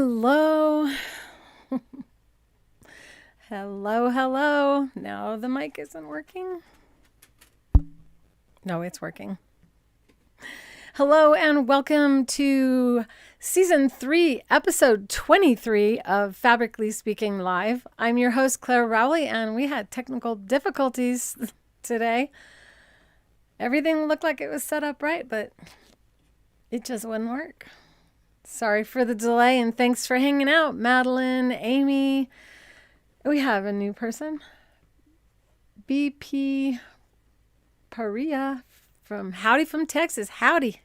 Hello. Hello. Now the mic isn't working. No, it's working. Hello and welcome to Season 3, Episode 23 of Fabrically Speaking Live. I'm your host, Clare Rowley, and we had technical difficulties today. Everything looked like it was set up right, but it just wouldn't work. Sorry for the delay, and thanks for hanging out, Madeline, Amy. We have a new person, BP Paria from Texas. Howdy.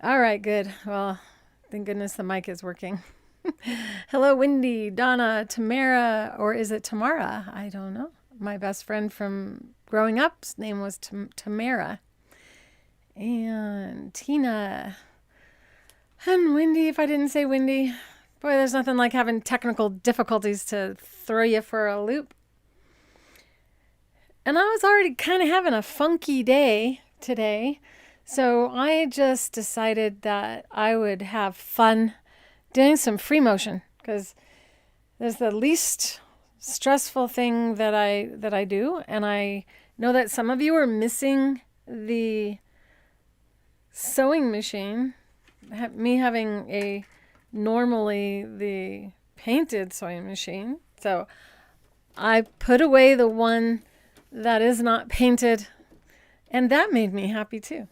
All right, good. Well, thank goodness the mic is working. Hello, Wendy, Donna, Tamara, or is it Tamara? I don't know. My best friend from growing up's name was Tamara. And Tina. And Wendy, if I didn't say Wendy. Boy, there's nothing like having technical difficulties to throw you for a loop. And I was already kind of having a funky day today. So I just decided that I would have fun doing some free motion. Because there's the least stressful thing that I do. And I know that some of you are missing the sewing machine. Me having normally the painted sewing machine. So I put away the one that is not painted, and that made me happy too.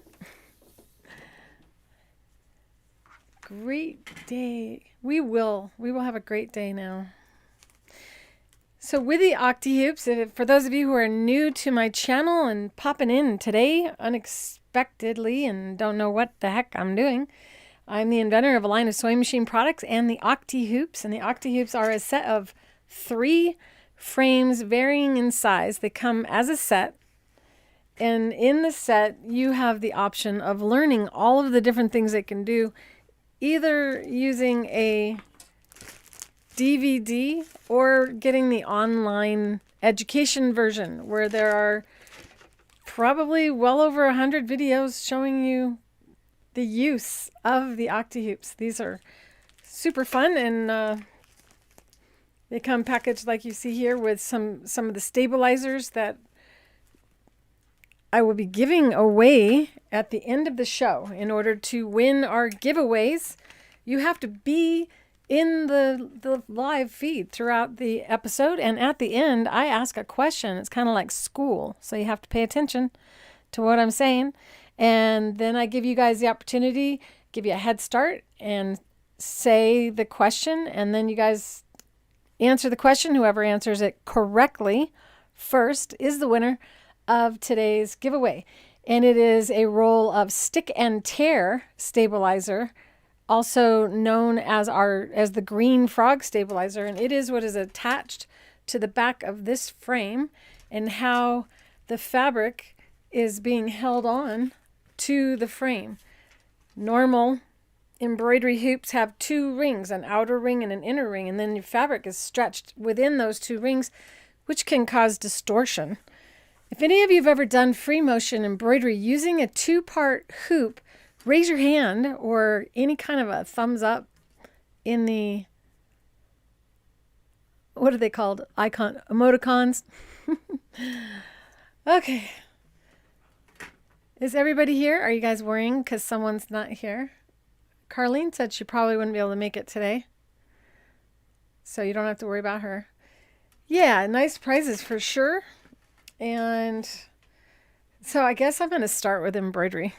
Great day. We will have a great day now. So with the Octi-Hoops, for those of you who are new to my channel and popping in today unexpectedly and don't know what the heck I'm doing, I'm the inventor of a line of sewing machine products and the Octi-Hoops. And the Octi-Hoops are a set of 3 frames varying in size. They come as a set. And in the set, you have the option of learning all of the different things they can do, either using a DVD or getting the online education version, where there are probably well over 100 videos showing you the use of the Octi-Hoops. These are super fun, and they come packaged like you see here with some of the stabilizers that I will be giving away at the end of the show. In order to win our giveaways, you have to be in the live feed throughout the episode, and at the end I ask a question. It's kind of like school, so you have to pay attention to what I'm saying, and then I give you guys the opportunity, give you a head start and say the question, and then you guys answer the question. Whoever answers it correctly first is the winner of today's giveaway, and it is a roll of Stick and Tear stabilizer, also known as the green frog stabilizer, and it is what is attached to the back of this frame, and how the fabric is being held on to the frame. Normal embroidery hoops have 2 rings, an outer ring and an inner ring, and then your fabric is stretched within those 2 rings, which can cause distortion. If any of you have ever done free motion embroidery using a 2-part hoop, raise your hand, or any kind of a thumbs up in the, what are they called? Emoticons. Okay. Is everybody here? Are you guys worrying because someone's not here? Carlene said she probably wouldn't be able to make it today, so you don't have to worry about her. Yeah, nice prizes for sure. And so I guess I'm going to start with embroidery.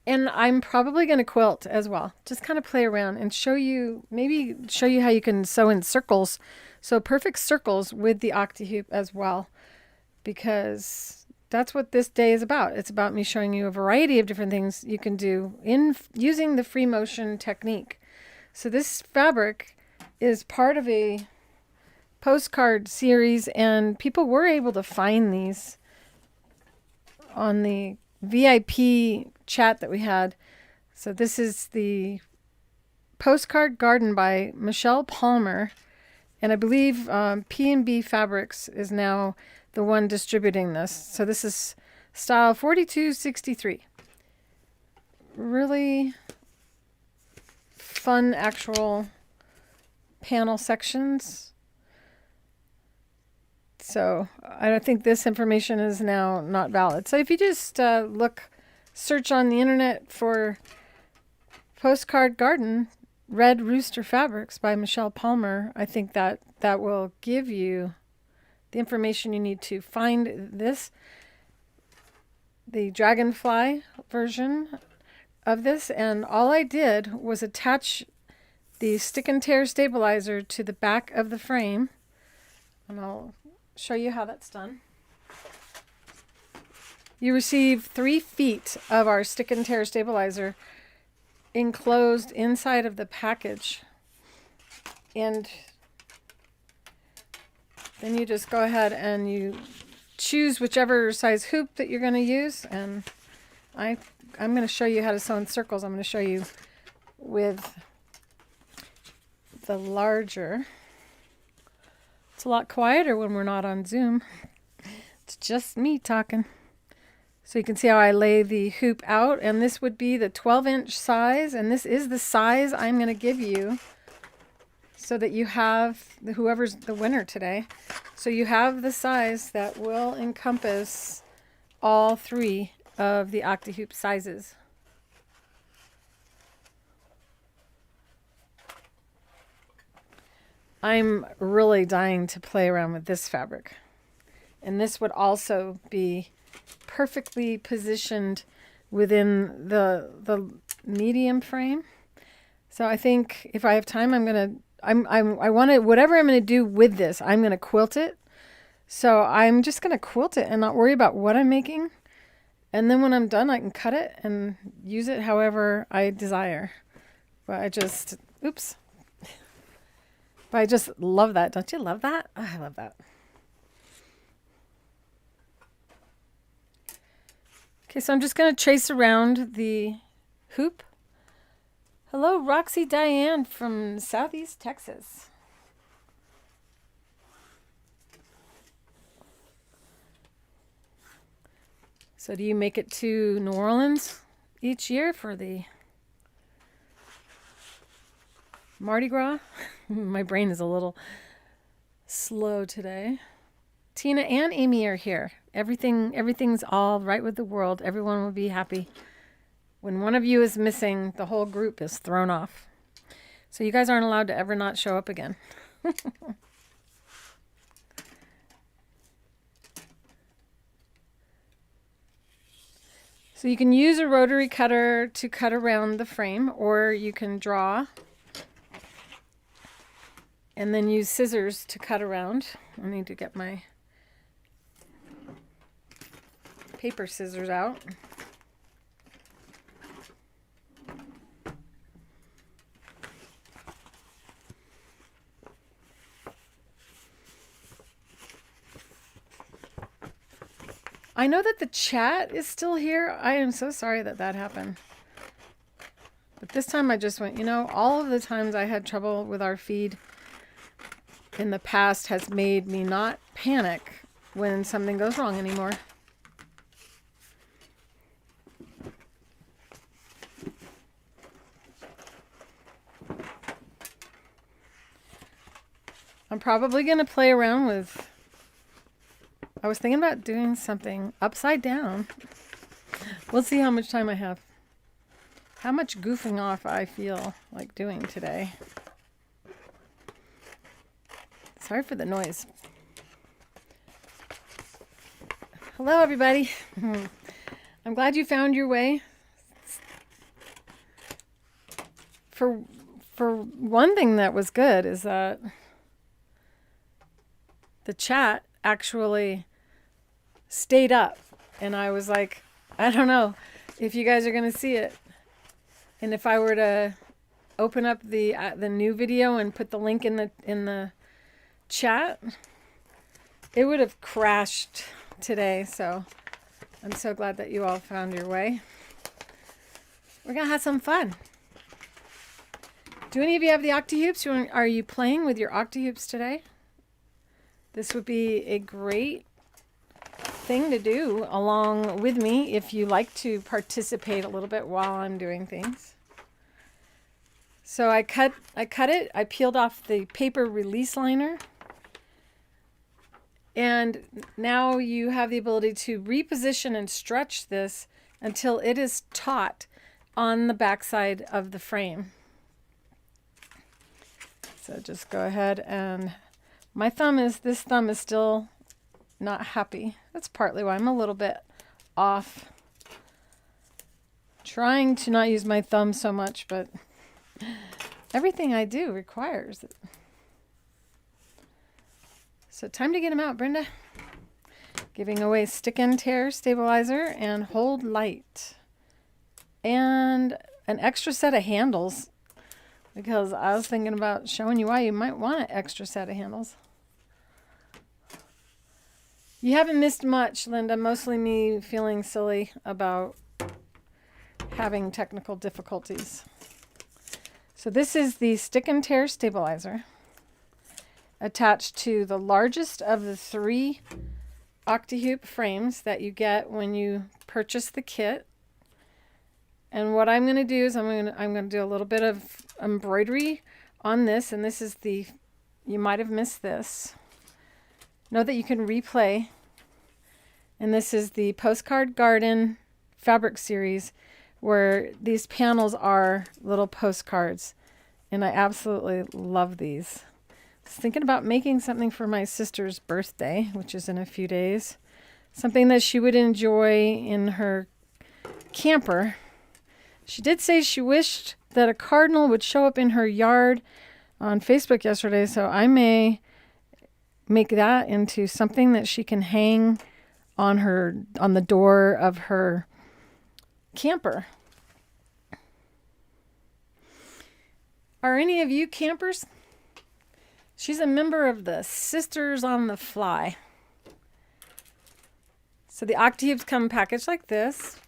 And I'm probably going to quilt as well. Just kind of play around and show you how you can sew in circles. So perfect circles with the Octi-Hoop as well, because that's what this day is about. It's about me showing you a variety of different things you can do in using the free motion technique. So this fabric is part of a postcard series, and people were able to find these on the VIP chat that we had. So this is the Postcard Garden by Michelle Palmer, and I believe P&B Fabrics is now the one distributing this. So this is style 4263. Really fun actual panel sections. So I don't think this information is now not valid. So if you just search on the internet for Postcard Garden Red Rooster Fabrics by Michelle Palmer, I think that will give you the information you need to find this, the Dragonfly version of this. And all I did was attach the stick and tear stabilizer to the back of the frame, and I'll show you how that's done. You receive 3 feet of our stick and tear stabilizer enclosed inside of the package, and then you just go ahead and you choose whichever size hoop that you're going to use. And I'm going to show you how to sew in circles. I'm going to show you with the larger. It's a lot quieter when we're not on Zoom. It's just me talking. So you can see how I lay the hoop out, and this would be the 12-inch size, and this is the size I'm going to give you so that you have, whoever's the winner today, so you have the size that will encompass all 3 of the Octi-hoop sizes. I'm really dying to play around with this fabric. And this would also be perfectly positioned within the medium frame. So I think if I have time, I want to, whatever I'm going to do with this, I'm going to quilt it. So I'm just going to quilt it and not worry about what I'm making. And then when I'm done, I can cut it and use it however I desire. But I just, oops. But I just love that. Don't you love that? Oh, I love that. Okay, so I'm just going to trace around the hoop. Hello, Roxy Diane from Southeast Texas. So do you make it to New Orleans each year for the Mardi Gras? My brain is a little slow today. Tina and Amy are here. Everything's all right with the world. Everyone will be happy. When one of you is missing, the whole group is thrown off. So you guys aren't allowed to ever not show up again. So you can use a rotary cutter to cut around the frame, or you can draw and then use scissors to cut around. I need to get my paper scissors out. I know that the chat is still here. I am so sorry that happened. But this time I just went, all of the times I had trouble with our feed in the past has made me not panic when something goes wrong anymore. I'm probably going to play around with, I was thinking about doing something upside down. We'll see how much time I have. How much goofing off I feel like doing today. Sorry for the noise. Hello, everybody. I'm glad you found your way. For one thing that was good is that the chat actually stayed up, and I was like, I don't know if you guys are going to see it. And if I were to open up the new video and put the link in the chat, it would have crashed today. So I'm so glad that you all found your way. We're going to have some fun. Do any of you have the Octi-hoops? Are you playing with your Octi-hoops today? This would be a great thing to do along with me if you like to participate a little bit while I'm doing things. So I cut it. I peeled off the paper release liner. And now you have the ability to reposition and stretch this until it is taut on the backside of the frame. So just go ahead, and this thumb is still not happy. That's partly why I'm a little bit off. Trying to not use my thumb so much, but everything I do requires it. So time to get them out, Brenda. Giving away stick and tear stabilizer and hold light. And an extra set of handles, because I was thinking about showing you why you might want an extra set of handles. You haven't missed much, Linda. Mostly me feeling silly about having technical difficulties. So this is the stick and tear stabilizer attached to the largest of the 3 Octi-hoop frames that you get when you purchase the kit. And what I'm going to do is I'm going to do a little bit of embroidery on this, and this is you might have missed this. Know that you can replay. And this is the Postcard Garden fabric series, where these panels are little postcards, and I absolutely love these. I was thinking about making something for my sister's birthday, which is in a few days. Something that she would enjoy in her camper. She did say she wished that a cardinal would show up in her yard on Facebook yesterday, so I may make that into something that she can hang on the door of her camper. Are any of you campers? She's a member of the Sisters on the Fly. So the Octi-hoops come packaged like this.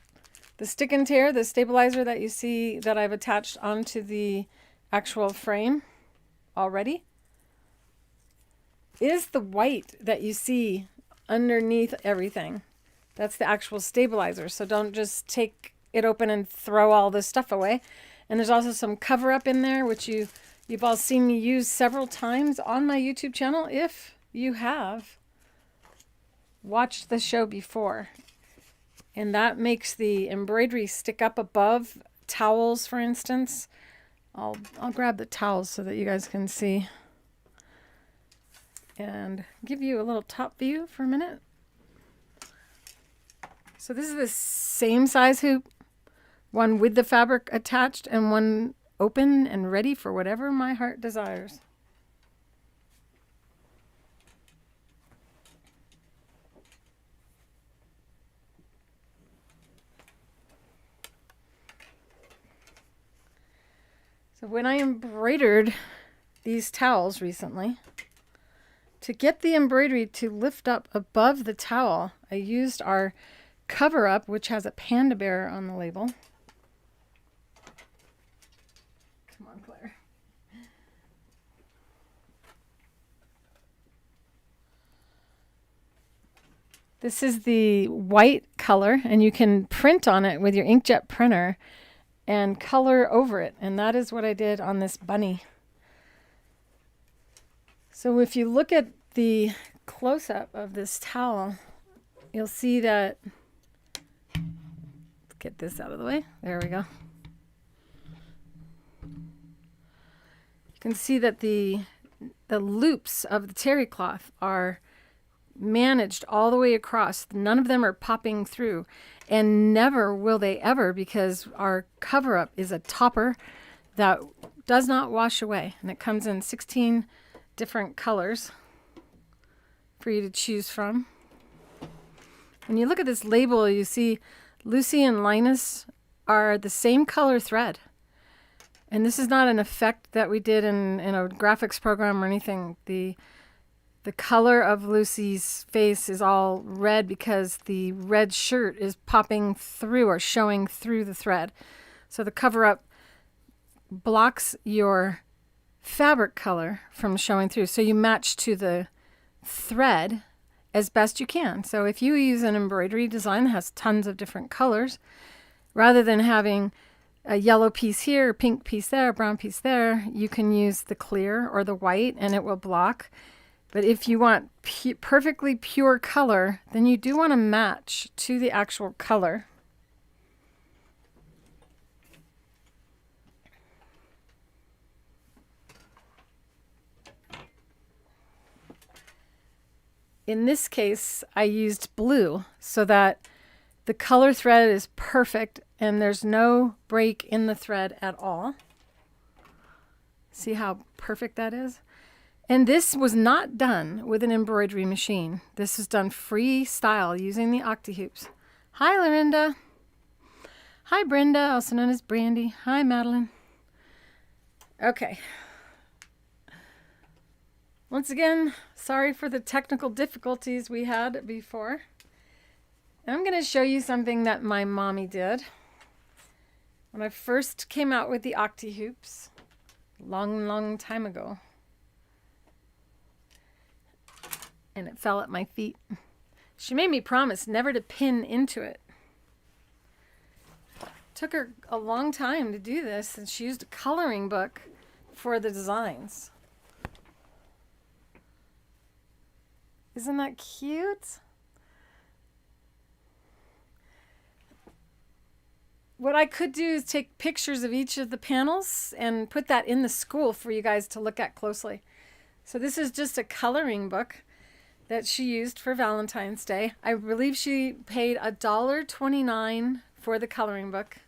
The stick and tear, the stabilizer that you see that I've attached onto the actual frame already, is the white that you see underneath everything. That's the actual stabilizer. So don't just take it open and throw all this stuff away. And there's also some cover up in there, which you've all seen me use several times on my YouTube channel if you have watched the show before. And that makes the embroidery stick up above towels, for instance. I'll grab the towels so that you guys can see. And give you a little top view for a minute. So this is the same size hoop, one with the fabric attached and one open and ready for whatever my heart desires. So when I embroidered these towels recently, to get the embroidery to lift up above the towel, I used our cover up, which has a panda bear on the label. Come on, Claire. This is the white color, and you can print on it with your inkjet printer and color over it. And that is what I did on this bunny. So if you look at the close-up of this towel, you'll see that, let's get this out of the way. There we go. You can see that the loops of the terry cloth are managed all the way across. None of them are popping through, and never will they ever, because our cover-up is a topper that does not wash away, and it comes in 16 different colors for you to choose from. When you look at this label, you see Lucy and Linus are the same color thread. And this is not an effect that we did in a graphics program or anything. The color of Lucy's face is all red because the red shirt is popping through or showing through the thread. So the cover-up blocks your fabric color from showing through. So you match to the thread as best you can. So if you use an embroidery design that has tons of different colors, rather than having a yellow piece here, a pink piece there, a brown piece there, you can use the clear or the white and it will block. But if you want perfectly pure color, then you do want to match to the actual color. In this case, I used blue so that the color thread is perfect and there's no break in the thread at all. See how perfect that is? And this was not done with an embroidery machine. This is done freestyle using the Octi-Hoops. Hi, Lorinda. Hi, Brenda, also known as Brandy. Hi, Madeline. Okay. Once again, sorry for the technical difficulties we had before. I'm going to show you something that my mommy did when I first came out with the Octi-Hoops long time ago. And it fell at my feet. She made me promise never to pin into it. Took her a long time to do this, and she used a coloring book for the designs. Isn't that cute? What I could do is take pictures of each of the panels and put that in the school for you guys to look at closely. So this is just a coloring book that she used for Valentine's Day. I believe she paid $1.29 for the coloring book.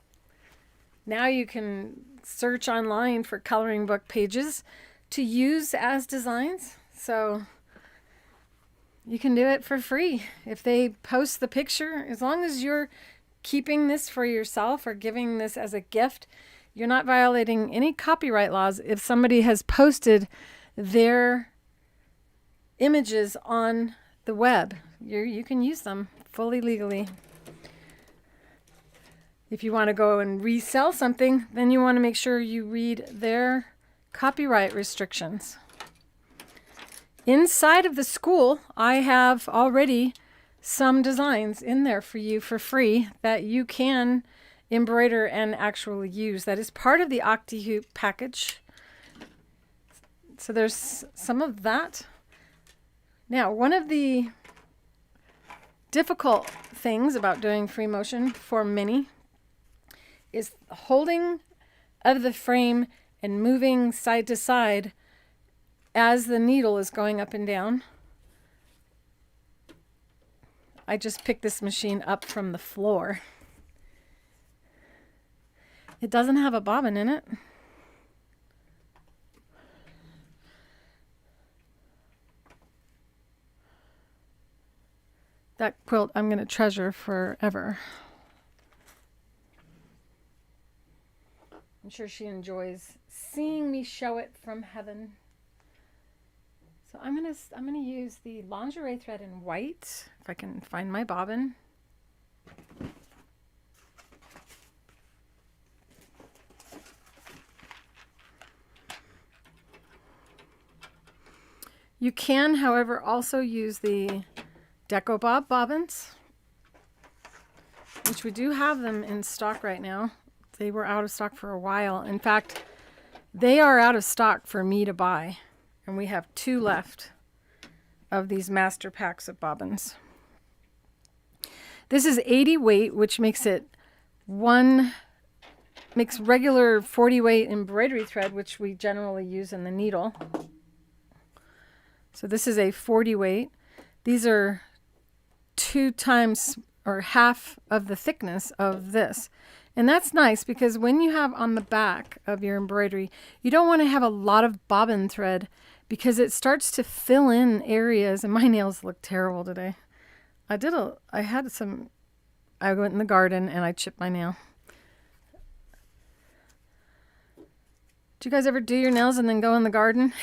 Now you can search online for coloring book pages to use as designs. So you can do it for free if they post the picture. As long as you're keeping this for yourself or giving this as a gift, you're not violating any copyright laws if somebody has posted their images on the web. You can use them fully legally. If you want to go and resell something, then you want to make sure you read their copyright restrictions. Inside of the school, I have already some designs in there for you for free that you can embroider and actually use. That is part of the Octi-Hoop package. So there's some of that. Now, one of the difficult things about doing free motion for many is holding of the frame and moving side to side as the needle is going up and down. I just picked this machine up from the floor. It doesn't have a bobbin in it. That quilt I'm going to treasure forever. I'm sure she enjoys seeing me show it from heaven. So I'm gonna use the lingerie thread in white, if I can find my bobbin. You can, however, also use the Deco Bob bobbins, which we do have them in stock right now. They were out of stock for a while. In fact, they are out of stock for me to buy. And we have 2 left of these master packs of bobbins. This is 80 weight, which makes it makes regular 40 weight embroidery thread, which we generally use in the needle. So this is a 40 weight. These are 2 times or half of the thickness of this. And that's nice because when you have on the back of your embroidery, you don't want to have a lot of bobbin thread because it starts to fill in areas. And my nails look terrible today. I went in the garden and I chipped my nail. Do you guys ever do your nails and then go in the garden?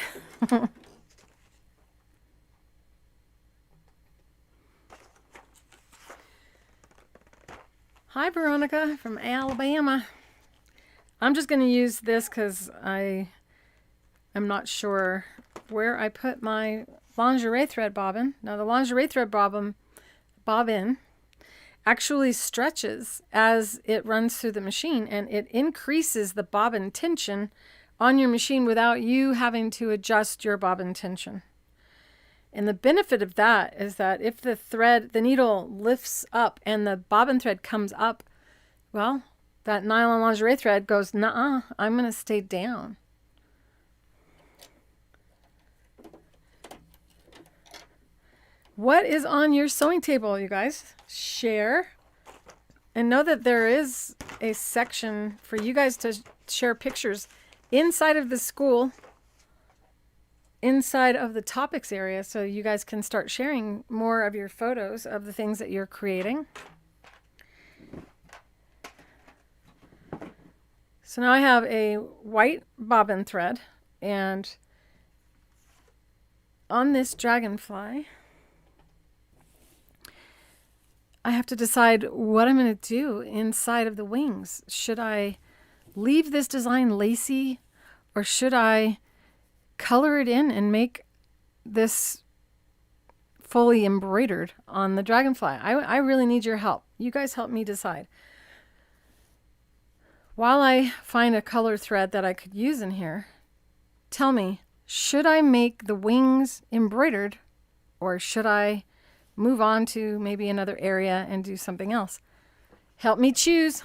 Hi, Veronica from Alabama. I'm just going to use this because I am not sure where I put my lingerie thread bobbin. Now, the lingerie thread bobbin actually stretches as it runs through the machine, and it increases the bobbin tension on your machine without you having to adjust your bobbin tension. And the benefit of that is that if the needle lifts up and the bobbin thread comes up, well, that nylon lingerie thread goes, nuh-uh, I'm going to stay down. What is on your sewing table, you guys? Share. And know that there is a section for you guys to share pictures inside of the school, inside of the topics area, so you guys can start sharing more of your photos of the things that you're creating. So now I have a white bobbin thread, and on this dragonfly, I have to decide what I'm going to do inside of the wings. Should I leave this design lacy, or should I color it in and make this fully embroidered on the dragonfly? I really need your help. You guys help me decide. While I find a color thread that I could use in here, tell me, should I make the wings embroidered, or should I move on to maybe another area and do something else? Help me choose.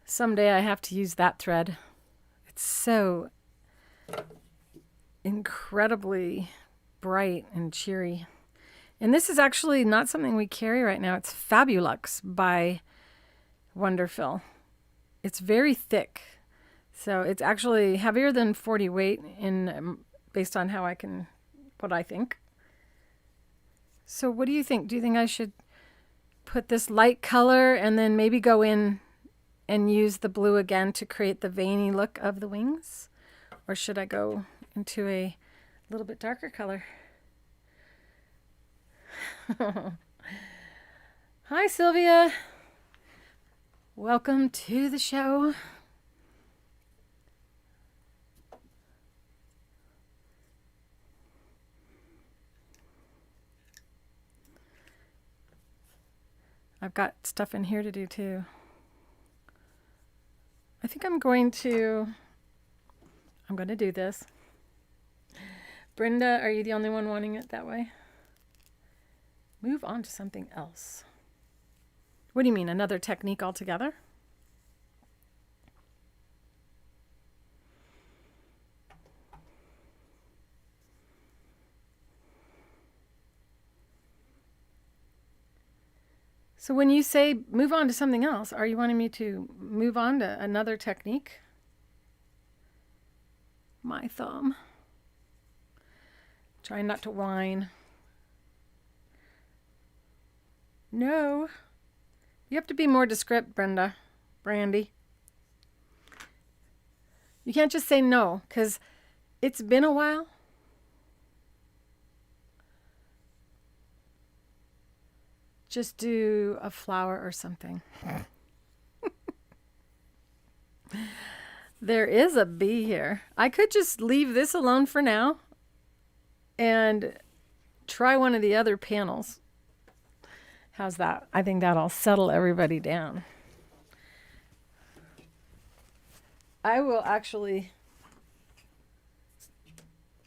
Someday I have to use that thread. It's so incredibly bright and cheery. And this is actually not something we carry right now. It's Fabulux by Wonderfill. It's very thick. So it's actually heavier than 40 weight based on what I think. So what do you think? Do you think I should put this light color and then maybe go in and use the blue again to create the veiny look of the wings? Or should I go into a little bit darker color? Hi, Sylvia. Welcome to the show. I've got stuff in here to do too. I think I'm going to do this. Brenda, are you the only one wanting it that way? Move on to something else. What do you mean, another technique altogether? So when you say move on to something else, are you wanting me to move on to another technique? My thumb. Trying not to whine. No. You have to be more descriptive, Brandy. You can't just say no, because it's been a while. Just do a flower or something. There is a bee here. I could just leave this alone for now and try one of the other panels. How's that? I think that'll settle everybody down. I will actually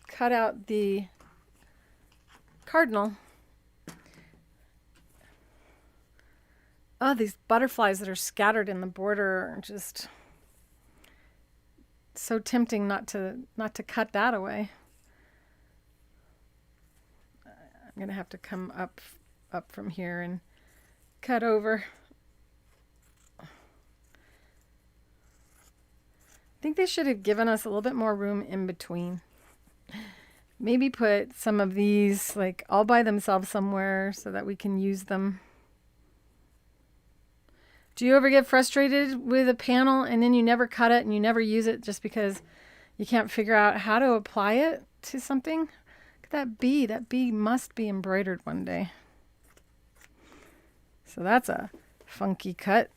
cut out the cardinal. Oh, these butterflies that are scattered in the border are just so tempting not to cut that away. I'm going to have to come up from here and cut over. I think they should have given us a little bit more room in between. Maybe put some of these like all by themselves somewhere so that we can use them. Do you ever get frustrated with a panel and then you never cut it and you never use it just because you can't figure out how to apply it to something? Look at that bee. That bee must be embroidered one day. So that's a funky cut.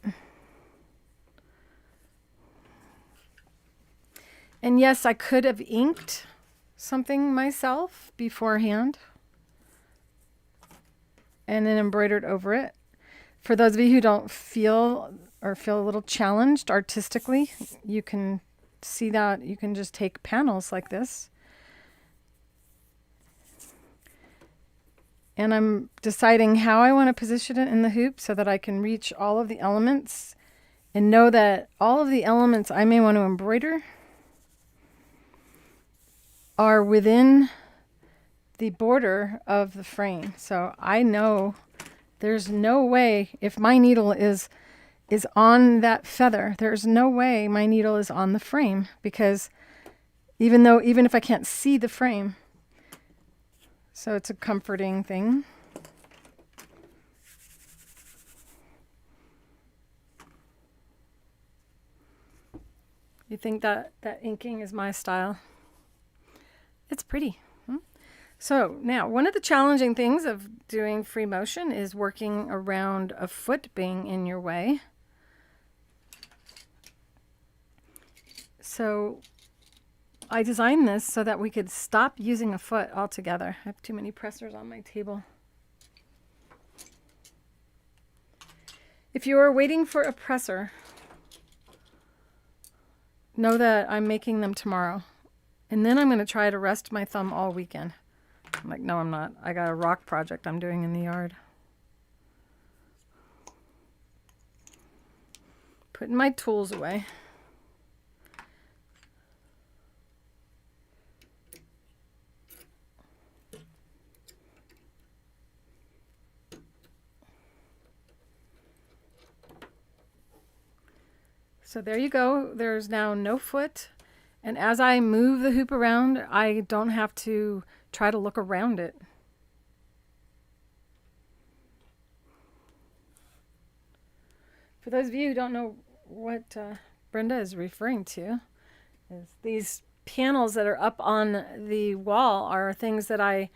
And yes, I could have inked something myself beforehand and then embroidered over it. For those of you who don't feel a little challenged artistically, you can see that you can just take panels like this. And I'm deciding how I want to position it in the hoop so that I can reach all of the elements and know that all of the elements I may want to embroider are within the border of the frame. So I know there's no way, if my needle is on that feather, there's no way my needle is on the frame, because even if I can't see the frame, so it's a comforting thing. You think that inking is my style? It's pretty. So now, one of the challenging things of doing free motion is working around a foot being in your way. So I designed this so that we could stop using a foot altogether. I have too many pressers on my table. If you are waiting for a presser, know that I'm making them tomorrow. And then I'm going to try to rest my thumb all weekend. I'm like, no, I'm not. I got a rock project I'm doing in the yard. Putting my tools away. So there you go. There's now no foot. And as I move the hoop around, I don't have to try to look around it. For those of you who don't know what Brenda is referring to, is these panels that are up on the wall are things that I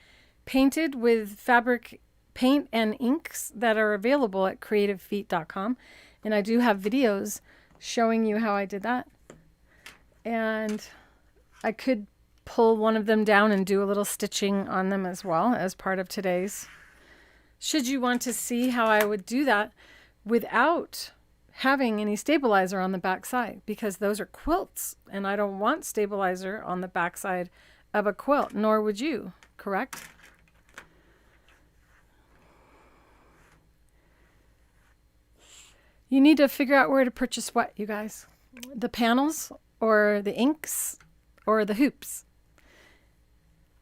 painted with fabric paint and inks that are available at creativefeet.com. And I do have videos showing you how I did that. And I could pull one of them down and do a little stitching on them as well as part of today's. Should you want to see how I would do that without having any stabilizer on the back side, because those are quilts and I don't want stabilizer on the back side of a quilt, nor would you, correct? You need to figure out where to purchase what, you guys. The panels or the inks or the hoops.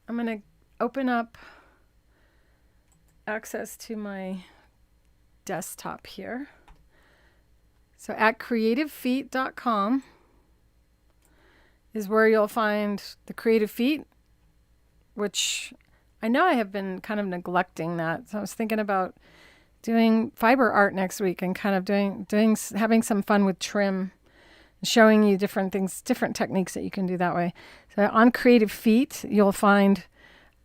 I'm going to open up access to my desktop here. So at creativefeet.com is where you'll find the Creative Feet, which I know I have been kind of neglecting that. So I was thinking about doing fiber art next week and kind of having some fun with trim, showing you different things, different techniques that you can do that way. So on Creative Feet, you'll find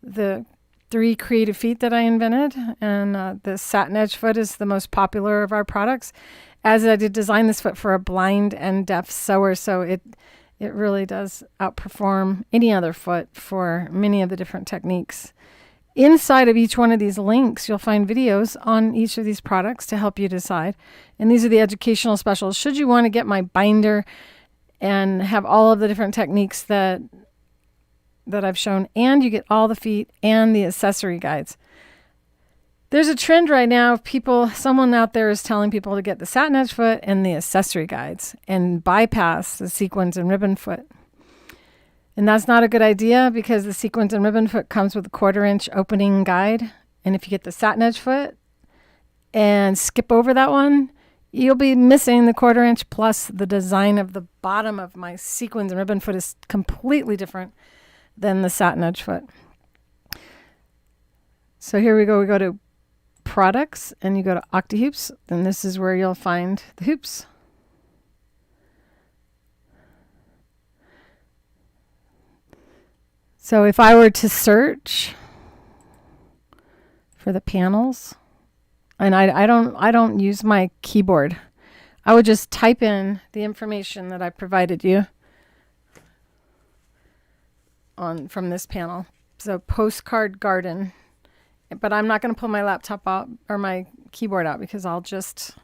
the 3 creative feet that I invented, and the Satinedge Foot is the most popular of our products, as I did design this foot for a blind and deaf sewer, so it really does outperform any other foot for many of the different techniques. Inside of each one of these links, you'll find videos on each of these products to help you decide. And these are the educational specials. Should you want to get my binder and have all of the different techniques that I've shown, and you get all the feet and the accessory guides. There's a trend right now of someone out there is telling people to get the Satinedge Foot and the accessory guides and bypass the Sequins and Ribbon Foot. And that's not a good idea, because the Sequins and Ribbon Foot comes with a 1/4 inch opening guide. And if you get the Satinedge Foot and skip over that one, you'll be missing the 1/4 inch, plus the design of the bottom of my Sequins and Ribbon Foot is completely different than the Satinedge Foot. So here we go. We go to products and you go to Octi-Hoops, then this is where you'll find the hoops. So if I were to search for the panels, and I don't use my keyboard, I would just type in the information that I provided you from this panel. So postcard garden, but I'm not going to pull my laptop out or my keyboard out because I'll just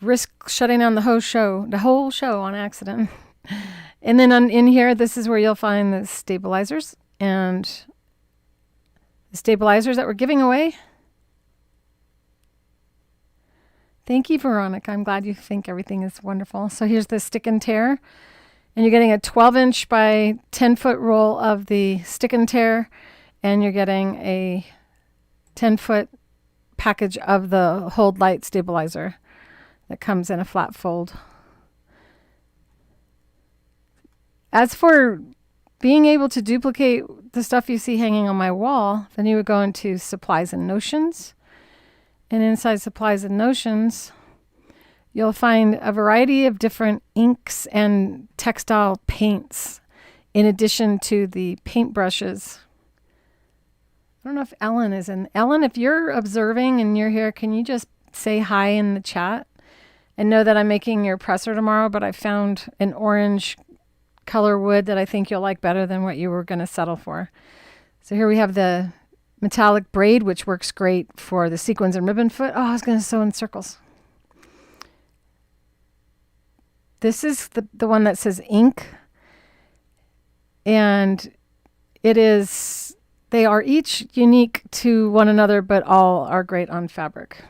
risk shutting down the whole show on accident. And then in here, this is where you'll find the stabilizers and the stabilizers that we're giving away. Thank you, Veronica. I'm glad you think everything is wonderful. So here's the stick and tear. And you're getting a 12-inch by 10-foot roll of the stick and tear. And you're getting a 10-foot package of the Hold Light stabilizer that comes in a flat fold. As for being able to duplicate the stuff you see hanging on my wall, then you would go into Supplies and Notions. And inside Supplies and Notions, you'll find a variety of different inks and textile paints in addition to the paint brushes. I don't know if Ellen is in. Ellen, if you're observing and you're here, can you just say hi in the chat? And know that I'm making your presser tomorrow, but I found an orange color wood that I think you'll like better than what you were going to settle for. So here we have the metallic braid, which works great for the sequins and ribbon foot. Oh, I was going to sew in circles. This is the one that says ink. And they are each unique to one another, but all are great on fabric.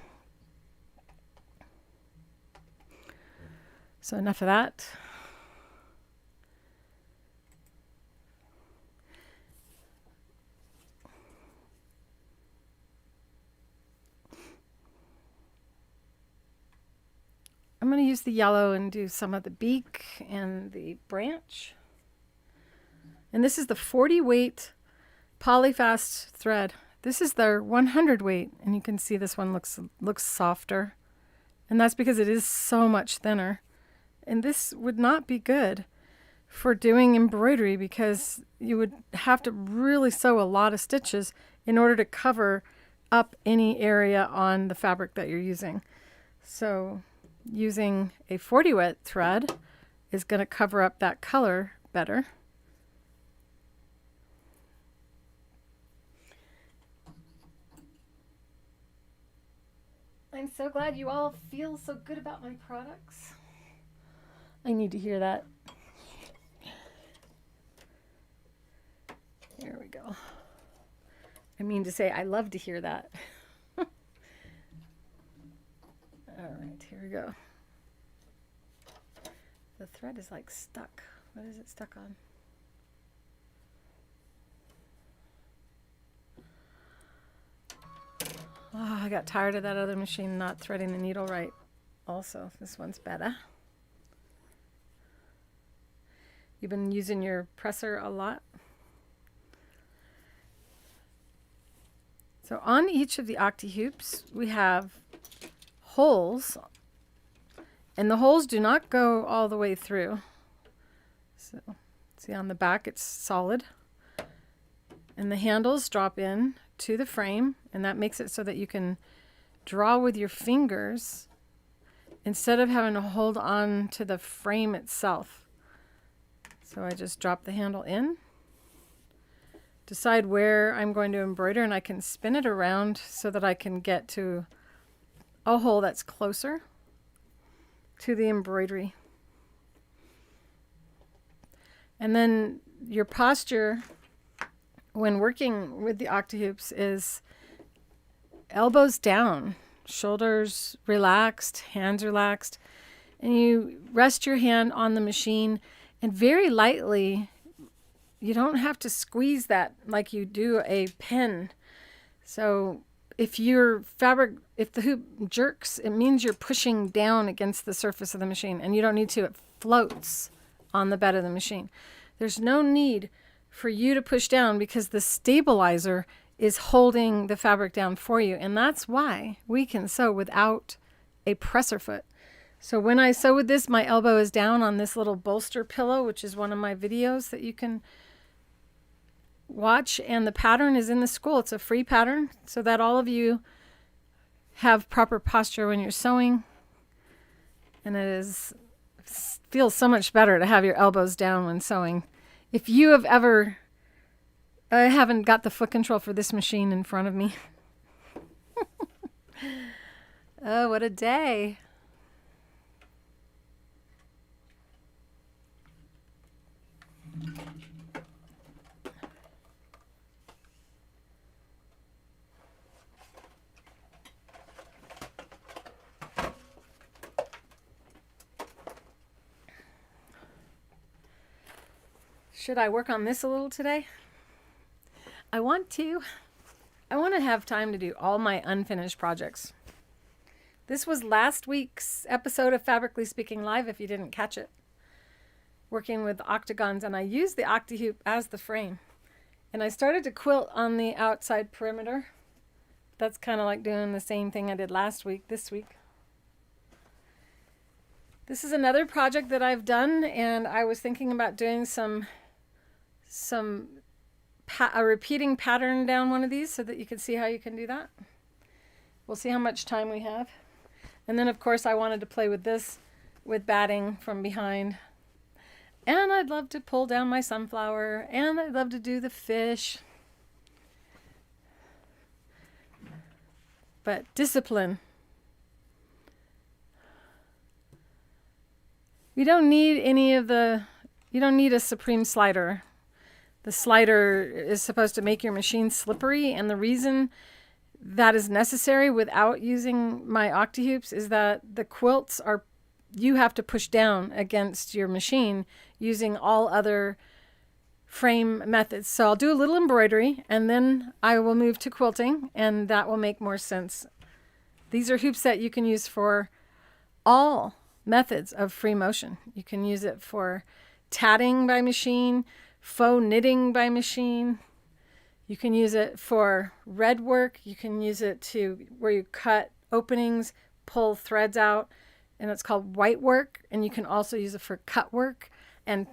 So enough of that. I'm going to use the yellow and do some of the beak and the branch. And this is the 40 weight Polyfast thread. This is their 100 weight, and you can see this one looks softer. And that's because it is so much thinner. And this would not be good for doing embroidery because you would have to really sew a lot of stitches in order to cover up any area on the fabric that you're using. So using a 40 weight thread is going to cover up that color better. I'm so glad you all feel so good about my products. I need to hear that. There we go. I mean to say I love to hear that. All right, here we go. The thread is like stuck. What is it stuck on? Oh, I got tired of that other machine not threading the needle right. Also, this one's better. You've been using your presser a lot. So on each of the Octi-Hoops, we have holes, and the holes do not go all the way through. So see on the back, it's solid. And the handles drop in to the frame, and that makes it so that you can draw with your fingers instead of having to hold on to the frame itself. So I just drop the handle in, decide where I'm going to embroider, and I can spin it around so that I can get to a hole that's closer to the embroidery. And then your posture when working with the Octi-Hoops is elbows down, shoulders relaxed, hands relaxed, and you rest your hand on the machine and very lightly. You don't have to squeeze that like you do a pen. So if the hoop jerks, it means you're pushing down against the surface of the machine, and you don't need to. It floats on the bed of the machine. There's no need for you to push down because the stabilizer is holding the fabric down for you. And that's why we can sew without a presser foot. So when I sew with this, my elbow is down on this little bolster pillow, which is one of my videos that you can watch. And the pattern is in the school. It's a free pattern so that all of you have proper posture when you're sewing. And feels so much better to have your elbows down when sewing. If you have ever, I haven't got the foot control for this machine in front of me. Oh, what a day. Should I work on this a little today? I want to. I want to have time to do all my unfinished projects. This was last week's episode of Fabrically Speaking Live, if you didn't catch it. Working with octagons, and I used the Octi-hoop as the frame. And I started to quilt on the outside perimeter. That's kind of like doing the same thing I did last week, this week. This is another project that I've done, and I was thinking about doing a repeating pattern down one of these so that you can see how you can do that. We'll see how much time we have. And then of course I wanted to play with this with batting from behind. And I'd love to pull down my sunflower, and I'd love to do the fish. But discipline. You don't need you don't need a supreme slider. The slider is supposed to make your machine slippery, and the reason that is necessary without using my Octi-hoops is that the quilts you have to push down against your machine using all other frame methods. So I'll do a little embroidery, and then I will move to quilting, and that will make more sense. These are hoops that you can use for all methods of free motion. You can use it for tatting by machine, faux knitting by machine. You can use it for red work. You can use it to where you cut openings, pull threads out, and it's called white work. And you can also use it for cut work, and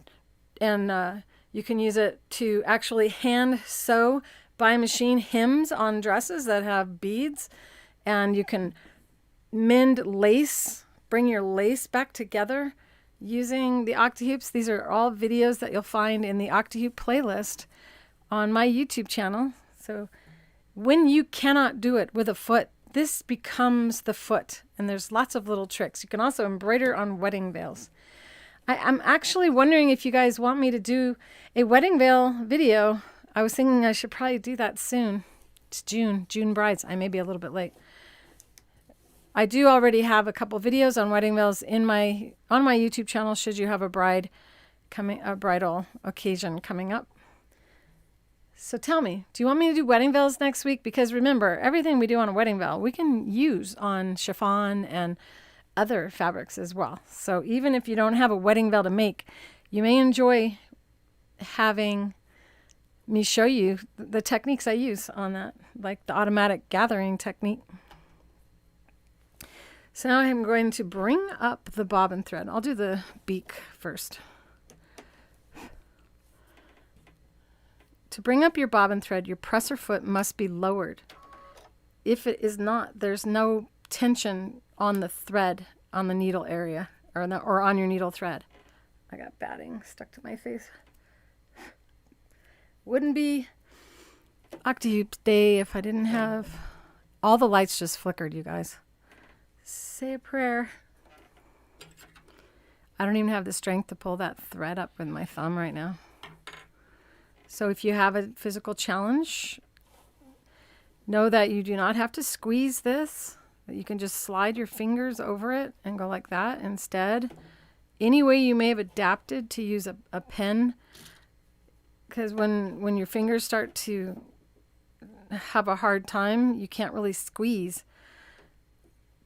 you can use it to actually hand sew by machine hems on dresses that have beads, and you can mend lace, bring your lace back together using the Octi-hoops. These are all videos that you'll find in the Octi-hoop playlist on my YouTube channel. So when you cannot do it with a foot, this becomes the foot, and there's lots of little tricks. You can also embroider on wedding veils. I'm actually wondering if you guys want me to do a wedding veil video. I was thinking I should probably do that soon. It's June brides. I may be a little bit late. I do already have a couple videos on wedding veils on my YouTube channel should you have a bridal occasion coming up. So tell me, do you want me to do wedding veils next week? Because remember, everything we do on a wedding veil, we can use on chiffon and other fabrics as well. So even if you don't have a wedding veil to make, you may enjoy having me show you the techniques I use on that, like the automatic gathering technique. So now I'm going to bring up the bobbin thread. I'll do the beak first. To bring up your bobbin thread, your presser foot must be lowered. If it is not, there's no tension on the thread on the needle area or on your needle thread. I got batting stuck to my face. Wouldn't be Octi-hoop day if I didn't have... All the lights just flickered, you guys. Say a prayer. I don't even have the strength to pull that thread up with my thumb right now. So if you have a physical challenge, know that you do not have to squeeze this, that you can just slide your fingers over it and go like that instead. Any way you may have adapted to use a pen, because when your fingers start to have a hard time, you can't really squeeze.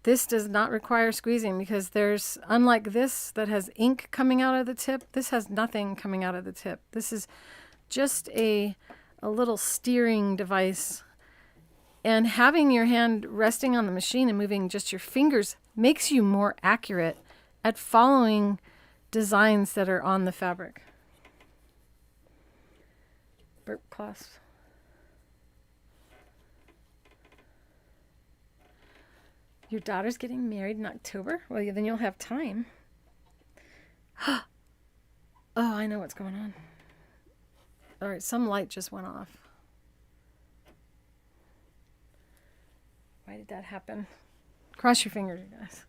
This does not require squeezing because there's, unlike this that has ink coming out of the tip, this has nothing coming out of the tip. This is just a a little steering device. And having your hand resting on the machine and moving just your fingers makes you more accurate at following designs that are on the fabric. Burp clasps. Your daughter's getting married in October? Well, yeah, then you'll have time. Oh, I know what's going on. All right, some light just went off. Why did that happen? Cross your fingers, you guys.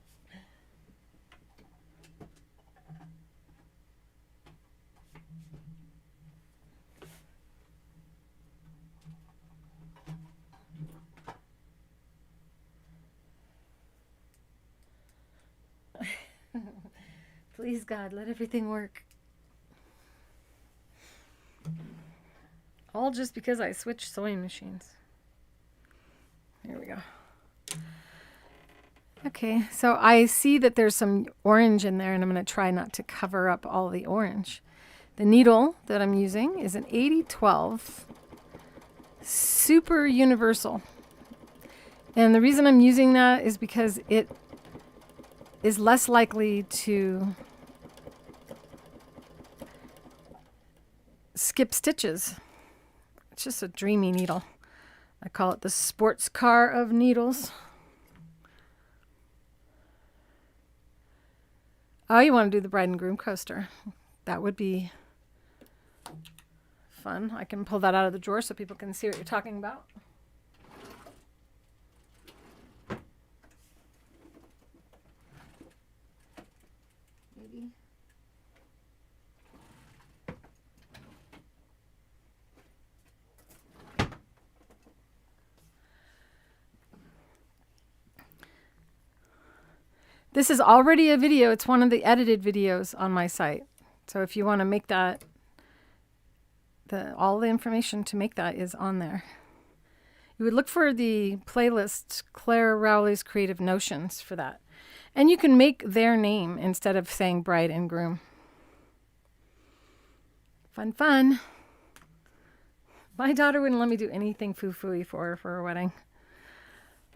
Please, God, let everything work. All just because I switched sewing machines. Here we go. Okay, so I see that there's some orange in there, and I'm going to try not to cover up all the orange. The needle that I'm using is an 8012 Super Universal. And the reason I'm using that is because it is less likely to skip stitches. It's just a dreamy needle. I call it the sports car of needles. Oh, you want to do the bride and groom coaster. That would be fun. I can pull that out of the drawer so people can see what you're talking about. Maybe. This is already a video. It's one of the edited videos on my site. So if you want to make that, all the information to make that is on there. You would look for the playlist Clare Rowley's Creative Notions for that. And you can make their name instead of saying bride and groom. Fun, fun. My daughter wouldn't let me do anything foo-foo-y for her wedding.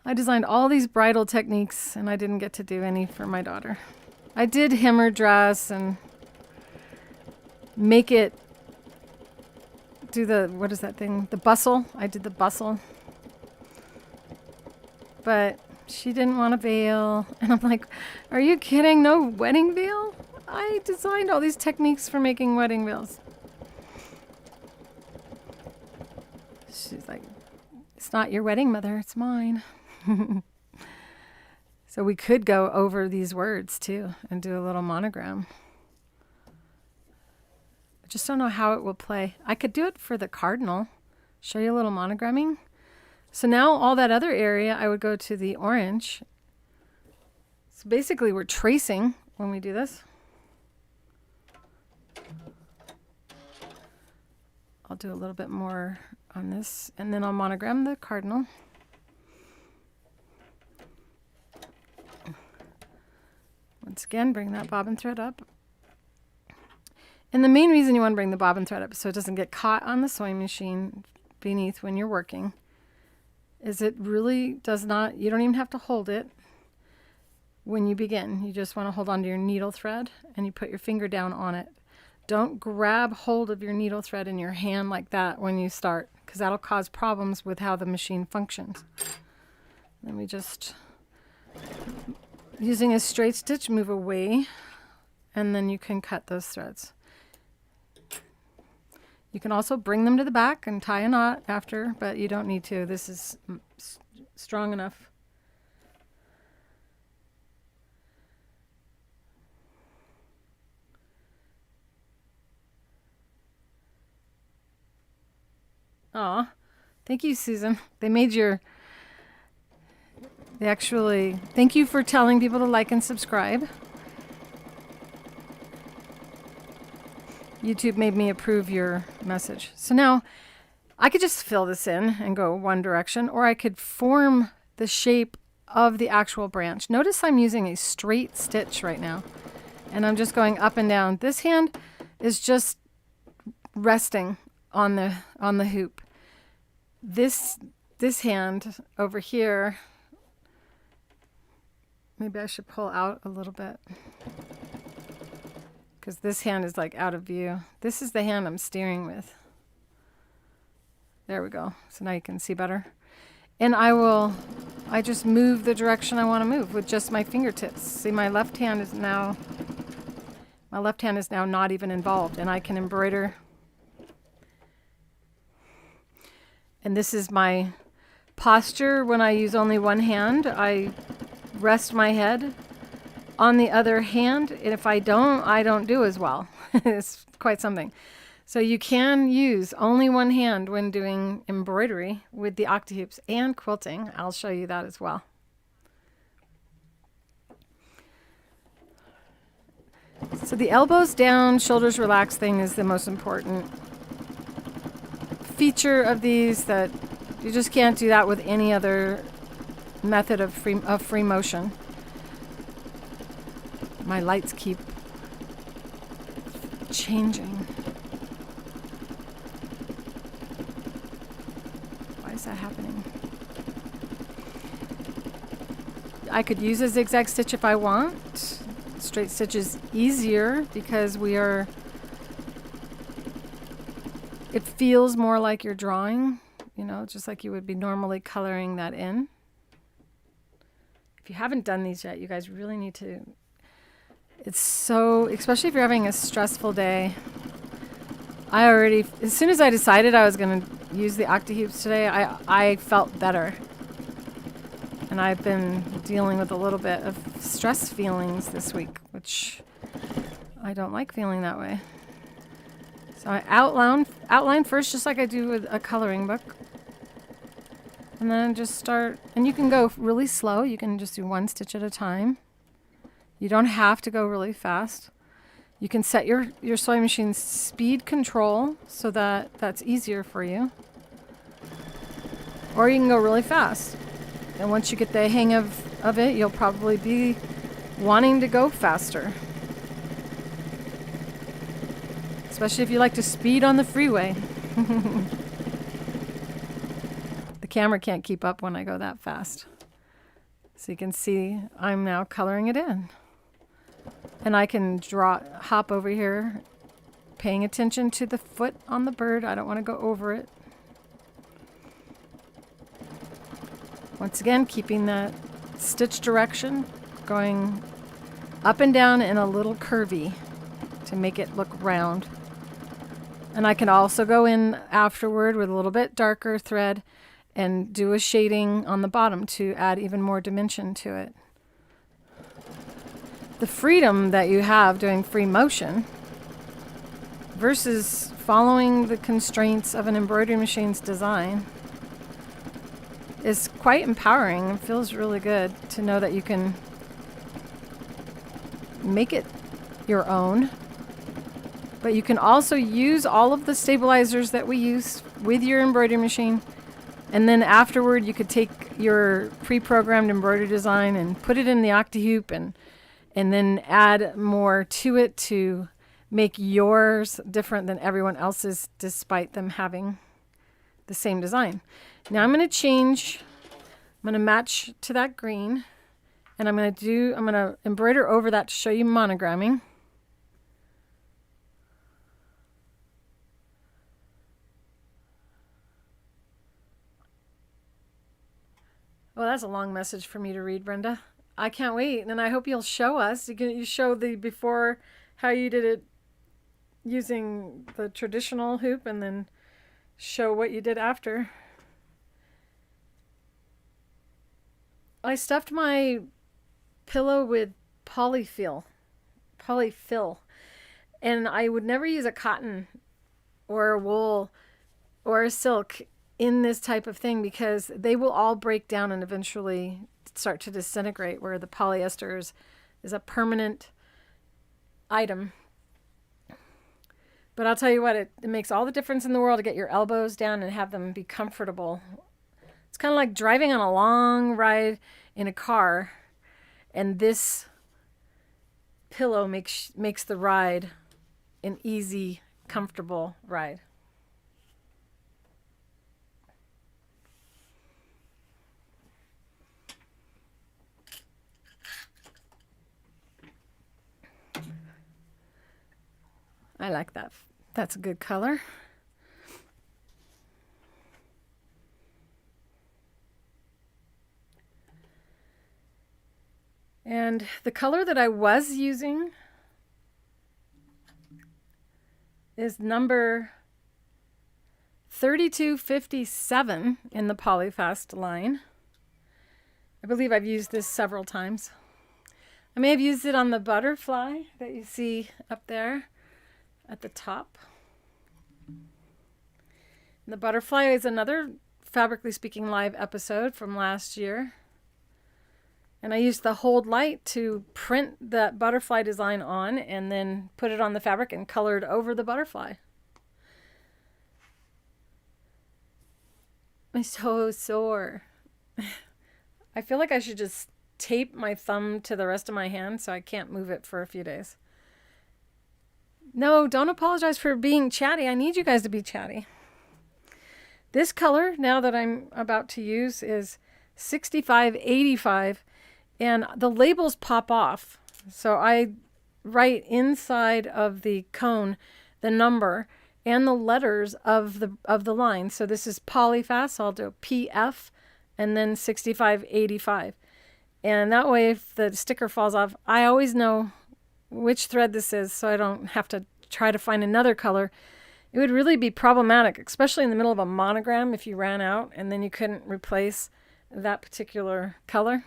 I designed all these bridal techniques, and I didn't get to do any for my daughter. I did hem her dress and make it do the, what is that thing? The bustle. I did the bustle. But she didn't want a veil. And I'm like, are you kidding? No wedding veil? I designed all these techniques for making wedding veils. She's like, it's not your wedding, Mother. It's mine. So we could go over these words too and do a little monogram. I just don't know how it will play. I could do it for the cardinal. Show you a little monogramming. So now all that other area, I would go to the orange. So basically we're tracing when we do this. I'll do a little bit more on this, and then I'll monogram the cardinal. Once again, bring that bobbin thread up. And the main reason you want to bring the bobbin thread up so it doesn't get caught on the sewing machine beneath when you're working is it really does not, you don't even have to hold it when you begin. You just want to hold onto your needle thread and you put your finger down on it. Don't grab hold of your needle thread in your hand like that when you start, because that'll cause problems with how the machine functions. Then we just, using a straight stitch, move away, and then you can cut those threads. You can also bring them to the back and tie a knot after, but you don't need to. This is strong enough. Aw, thank you, Susan. Thank you for telling people to like and subscribe. YouTube made me approve your message. So now I could just fill this in and go one direction, or I could form the shape of the actual branch. Notice I'm using a straight stitch right now, and I'm just going up and down. This hand is just resting on the hoop. This hand over here, maybe I should pull out a little bit because this hand is like out of view. This is the hand I'm steering with. There we go. So now you can see better. And I just move the direction I want to move with just my fingertips. See, my left hand is now not even involved, and I can embroider. And this is my posture when I use only one hand. I rest my head on the other hand, and if I don't do as well. It's quite something. So you can use only one hand when doing embroidery with the Octi-Hoops and quilting. I'll show you that as well. So the elbows down, shoulders relaxed thing is the most important feature of these, that you just can't do that with any other method of free motion. My lights keep changing. Why is that happening? I could use a zigzag stitch if I want. Straight stitch is easier because it feels more like you're drawing, you know, just like you would be normally coloring that in. If you haven't done these yet, you guys really need to. It's so, especially if you're having a stressful day. As soon as I decided I was going to use the Octi-Hoops today, I felt better. And I've been dealing with a little bit of stress feelings this week, which I don't like feeling that way. So I outline first, just like I do with a coloring book. And then just start, and you can go really slow. You can just do one stitch at a time. You don't have to go really fast. You can set your sewing machine's speed control so that that's easier for you. Or you can go really fast. And once you get the hang of it, you'll probably be wanting to go faster. Especially if you like to speed on the freeway. The camera can't keep up when I go that fast. So you can see I'm now coloring it in. And I can hop over here, paying attention to the foot on the bird. I don't want to go over it. Once again, keeping that stitch direction, going up and down and a little curvy to make it look round. And I can also go in afterward with a little bit darker thread and do a shading on the bottom to add even more dimension to it. The freedom that you have doing free motion versus following the constraints of an embroidery machine's design is quite empowering. It feels really good to know that you can make it your own, but you can also use all of the stabilizers that we use with your embroidery machine, and then afterward you could take your pre-programmed embroidery design and put it in the Octi-Hoop and then add more to it to make yours different than everyone else's, despite them having the same design. Now I'm going to match to that green, and I'm going to embroider over that to show you monogramming. Well, that's a long message for me to read, Brenda. I can't wait, and I hope you'll show us. You show the before, how you did it using the traditional hoop, and then show what you did after. I stuffed my pillow with polyfill, and I would never use a cotton or a wool or a silk in this type of thing because they will all break down and eventually start to disintegrate, where the polyester is a permanent item. But I'll tell you what, it makes all the difference in the world to get your elbows down and have them be comfortable. It's kind of like driving on a long ride in a car, and this pillow makes the ride an easy, comfortable ride. I like that. That's a good color. And the color that I was using is number 3257 in the Polyfast line. I believe I've used this several times. I may have used it on the butterfly that you see up there at the top. And the butterfly is another Fabrically Speaking Live episode from last year. And I used the hold light to print that butterfly design on and then put it on the fabric and colored over the butterfly. I'm so sore. I feel like I should just tape my thumb to the rest of my hand so I can't move it for a few days. No, don't apologize for being chatty. I need you guys to be chatty. This color, now that I'm about to use, is 6585, and the labels pop off. So I write inside of the cone the number and the letters of the line. So this is Polyfast, so I'll do PF and then 6585. And that way, if the sticker falls off, I always know which thread this is, so I don't have to try to find another color. It would really be problematic, especially in the middle of a monogram, if you ran out and then you couldn't replace that particular color.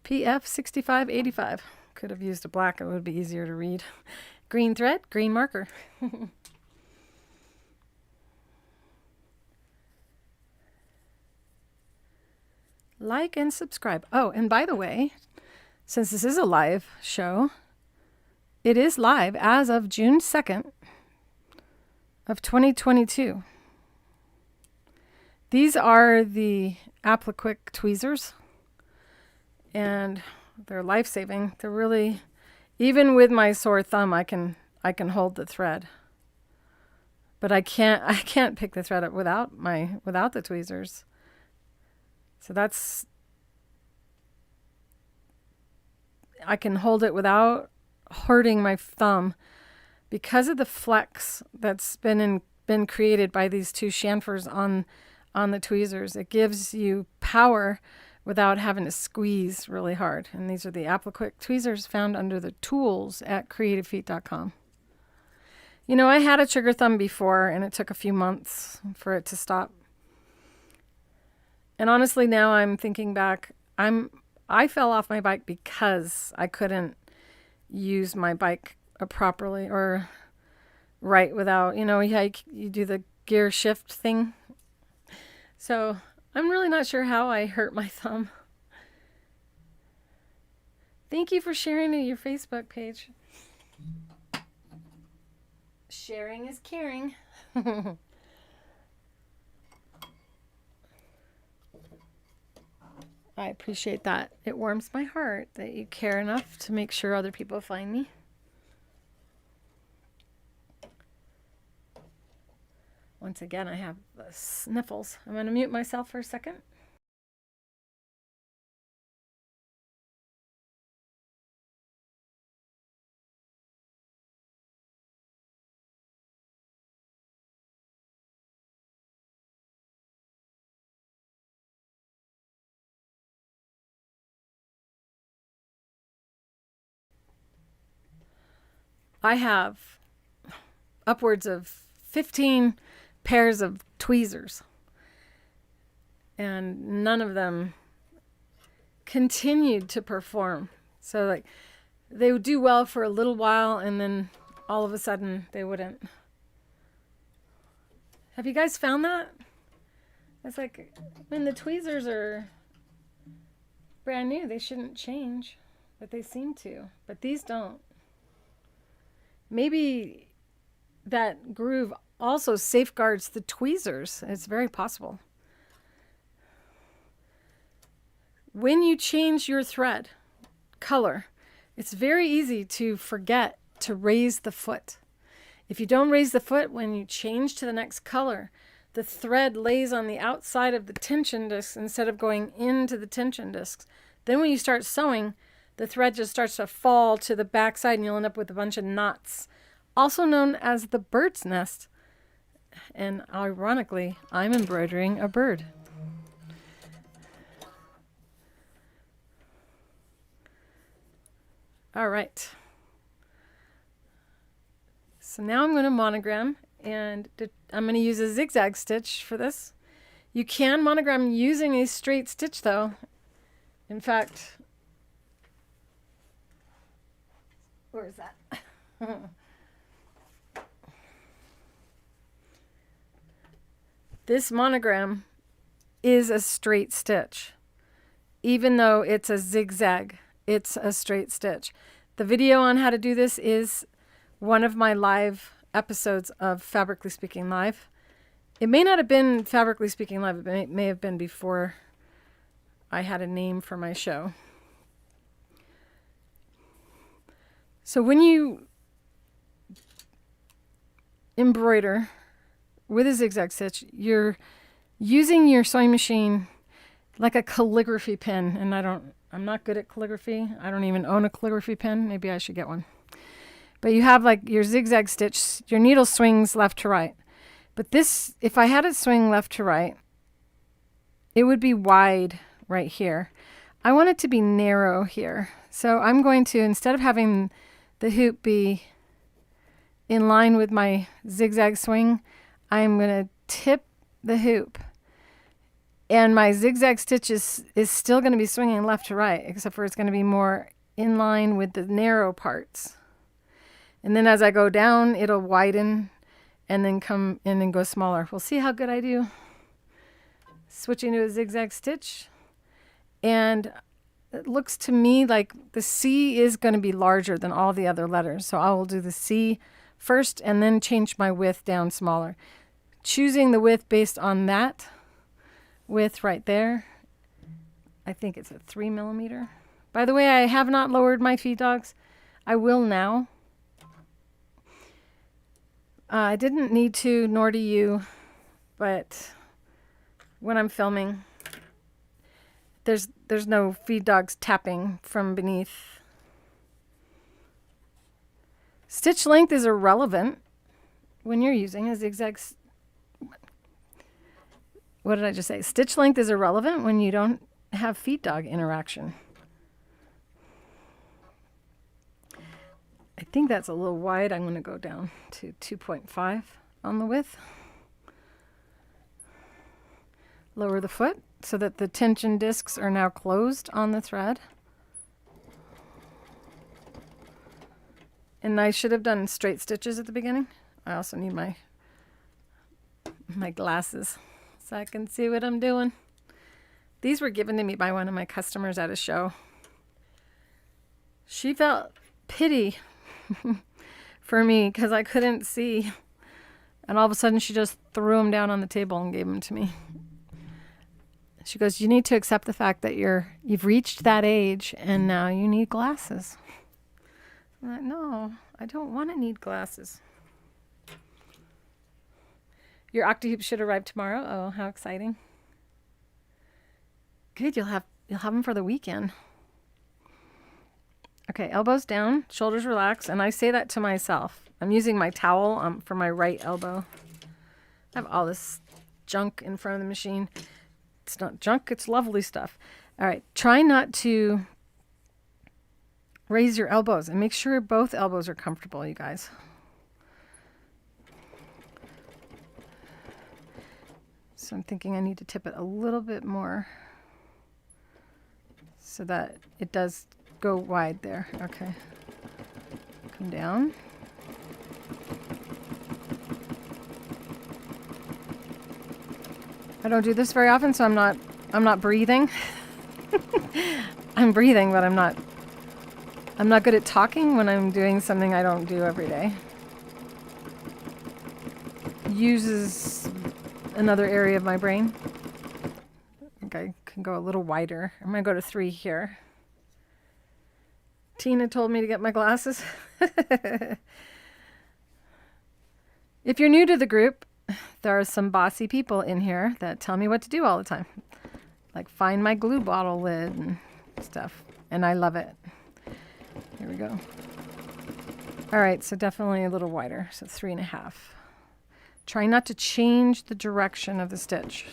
PF 6585. Could have used a black, it would be easier to read. Green thread, green marker. Like and subscribe. Oh, and by the way, since this is a live show, it is live as of June 2nd of 2022. These are the Appliquick tweezers, and they're life-saving. They're really, even with my sore thumb, I can hold the thread. But I can't pick the thread up without the tweezers. So I can hold it without hurting my thumb because of the flex that's been created by these two chamfers on the tweezers. It gives you power without having to squeeze really hard. And these are the Appliquick tweezers found under the tools at creativefeet.com. You know, I had a trigger thumb before, and it took a few months for it to stop. And honestly, now I'm thinking back, I fell off my bike because I couldn't use my bike properly or right without, you know, you do the gear shift thing. So I'm really not sure how I hurt my thumb. Thank you for sharing to your Facebook page. Sharing is caring. I appreciate that. It warms my heart that you care enough to make sure other people find me. Once again, I have the sniffles. I'm going to mute myself for a second. I have upwards of 15 pairs of tweezers, and none of them continued to perform. So like they would do well for a little while, and then all of a sudden they wouldn't. Have you guys found that? It's like when the tweezers are brand new, they shouldn't change, but they seem to. But these don't. Maybe that groove also safeguards the tweezers. It's very possible. When you change your thread color, it's very easy to forget to raise the foot. If you don't raise the foot when you change to the next color, the thread lays on the outside of the tension discs instead of going into the tension discs. Then when you start sewing, the thread just starts to fall to the back side and you'll end up with a bunch of knots, also known as the bird's nest. And ironically, I'm embroidering a bird. All right. So now I'm going to monogram, and I'm going to use a zigzag stitch for this. You can monogram using a straight stitch though. In fact, where is that? This monogram is a straight stitch. Even though it's a zigzag, it's a straight stitch. The video on how to do this is one of my live episodes of Fabrically Speaking Live. It may not have been Fabrically Speaking Live. It may have been before I had a name for my show. So when you embroider with a zigzag stitch, you're using your sewing machine like a calligraphy pen. And I'm not good at calligraphy. I don't even own a calligraphy pen. Maybe I should get one. But you have like your zigzag stitch, your needle swings left to right. But this, if I had it swing left to right, it would be wide right here. I want it to be narrow here. So I'm going to, instead of having the hoop be in line with my zigzag swing, I'm going to tip the hoop. And my zigzag stitch is still going to be swinging left to right, except for it's going to be more in line with the narrow parts. And then as I go down, it'll widen and then come in and go smaller. We'll see how good I do. Switching to a zigzag stitch. And it looks to me like the C is going to be larger than all the other letters. So I will do the C first and then change my width down smaller. Choosing the width based on that width right there. I think it's a 3 millimeter. By the way, I have not lowered my feed dogs. I will now. I didn't need to, nor do you, but when I'm filming, there's no feed dogs tapping from beneath. Stitch length is irrelevant when you're using a zigzag. What did I just say? Stitch length is irrelevant when you don't have feed dog interaction. I think that's a little wide. I'm going to go down to 2.5 on the width. Lower the foot so that the tension discs are now closed on the thread. And I should have done straight stitches at the beginning. I also need my glasses so I can see what I'm doing. These were given to me by one of my customers at a show. She felt pity for me because I couldn't see. And all of a sudden she just threw them down on the table and gave them to me. She goes, you need to accept the fact that you've reached that age and now you need glasses. I'm like, no, I don't want to need glasses. Your Octi-hoop should arrive tomorrow. Oh, how exciting. Good, you'll have them for the weekend. Okay, elbows down, shoulders relax, and I say that to myself. I'm using my towel for my right elbow. I have all this junk in front of the machine. It's not junk, it's lovely stuff. All right, try not to raise your elbows and make sure both elbows are comfortable, you guys. So I'm thinking I need to tip it a little bit more so that it does go wide there. Okay. Come down. I don't do this very often, so I'm not breathing. I'm breathing, but I'm not good at talking when I'm doing something I don't do every day. Uses another area of my brain. I think I can go a little wider. I'm going to go to 3 here. Tina told me to get my glasses. If you're new to the group, there are some bossy people in here that tell me what to do all the time. Like find my glue bottle lid and stuff. And I love it. Here we go. All right, so definitely a little wider, so 3.5. Try not to change the direction of the stitch.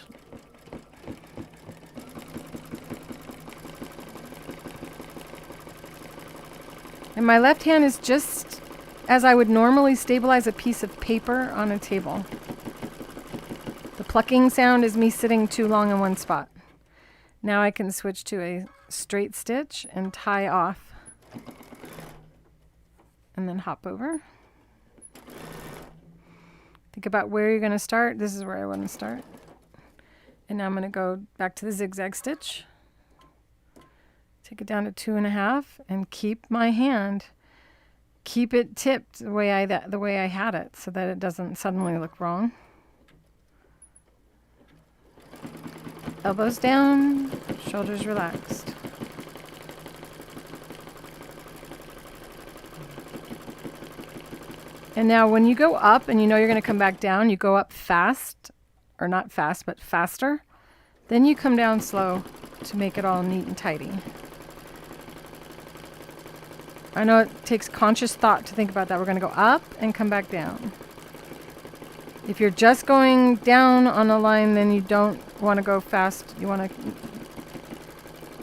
And my left hand is just as I would normally stabilize a piece of paper on a table. The plucking sound is me sitting too long in one spot. Now I can switch to a straight stitch and tie off. And then hop over. Think about where you're going to start. This is where I want to start. And now I'm going to go back to the zigzag stitch. Take it down to 2.5 and keep my hand. Keep it tipped the way I had it so that it doesn't suddenly look wrong. Elbows down, shoulders relaxed. And now when you go up and you know you're going to come back down, you go up fast, or not fast, but faster. Then you come down slow to make it all neat and tidy. I know it takes conscious thought to think about that. We're going to go up and come back down. If you're just going down on a line, then you don't want to go fast. You want to,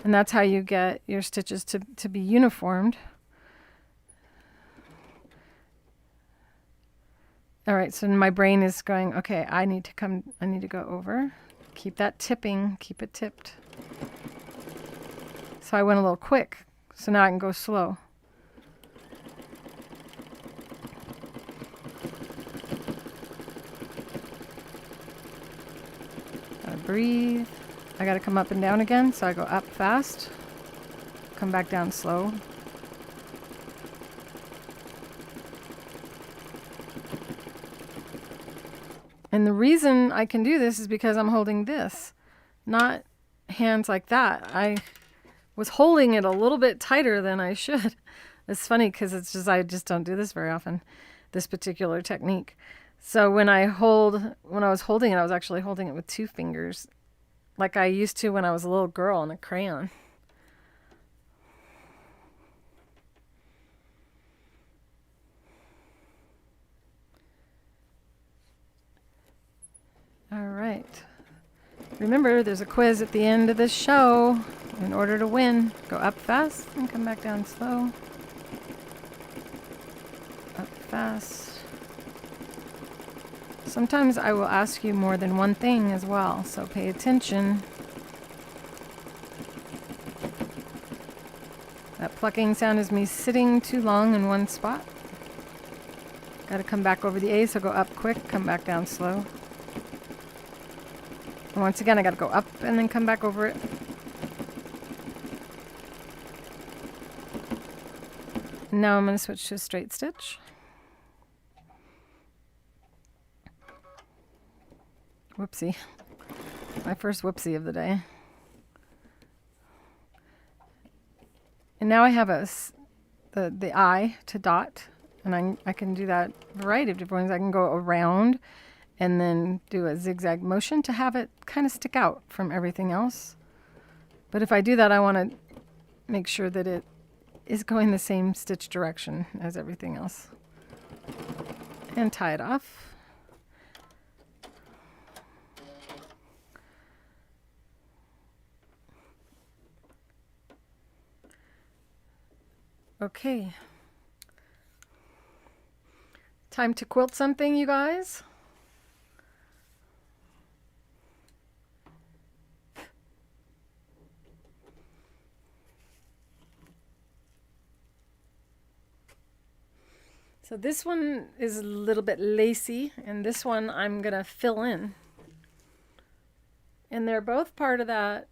and that's how you get your stitches to be uniformed. All right, so my brain is going, okay, I need to go over. Keep that tipping, keep it tipped. So I went a little quick, so now I can go slow. Gotta breathe. I gotta come up and down again, so I go up fast, come back down slow. And the reason I can do this is because I'm holding this, not hands like that. I was holding it a little bit tighter than I should. It's funny because I just don't do this very often, this particular technique. So when I was holding it, I was actually holding it with 2 fingers, like I used to when I was a little girl on a crayon. All right. Remember, there's a quiz at the end of this show. In order to win, go up fast and come back down slow. Up fast. Sometimes I will ask you more than one thing as well, so pay attention. That plucking sound is me sitting too long in one spot. Got to come back over the A, so go up quick, come back down slow. And once again, I got to go up and then come back over it. Now I'm going to switch to a straight stitch. Whoopsie. My first whoopsie of the day. And now I have the eye to dot, and I can do that a variety of different ways. I can go around and then do a zigzag motion to have it kind of stick out from everything else. But if I do that, I want to make sure that it is going the same stitch direction as everything else. And tie it off. Okay. Time to quilt something, you guys. So this one is a little bit lacy, and this one I'm going to fill in. And they're both part of that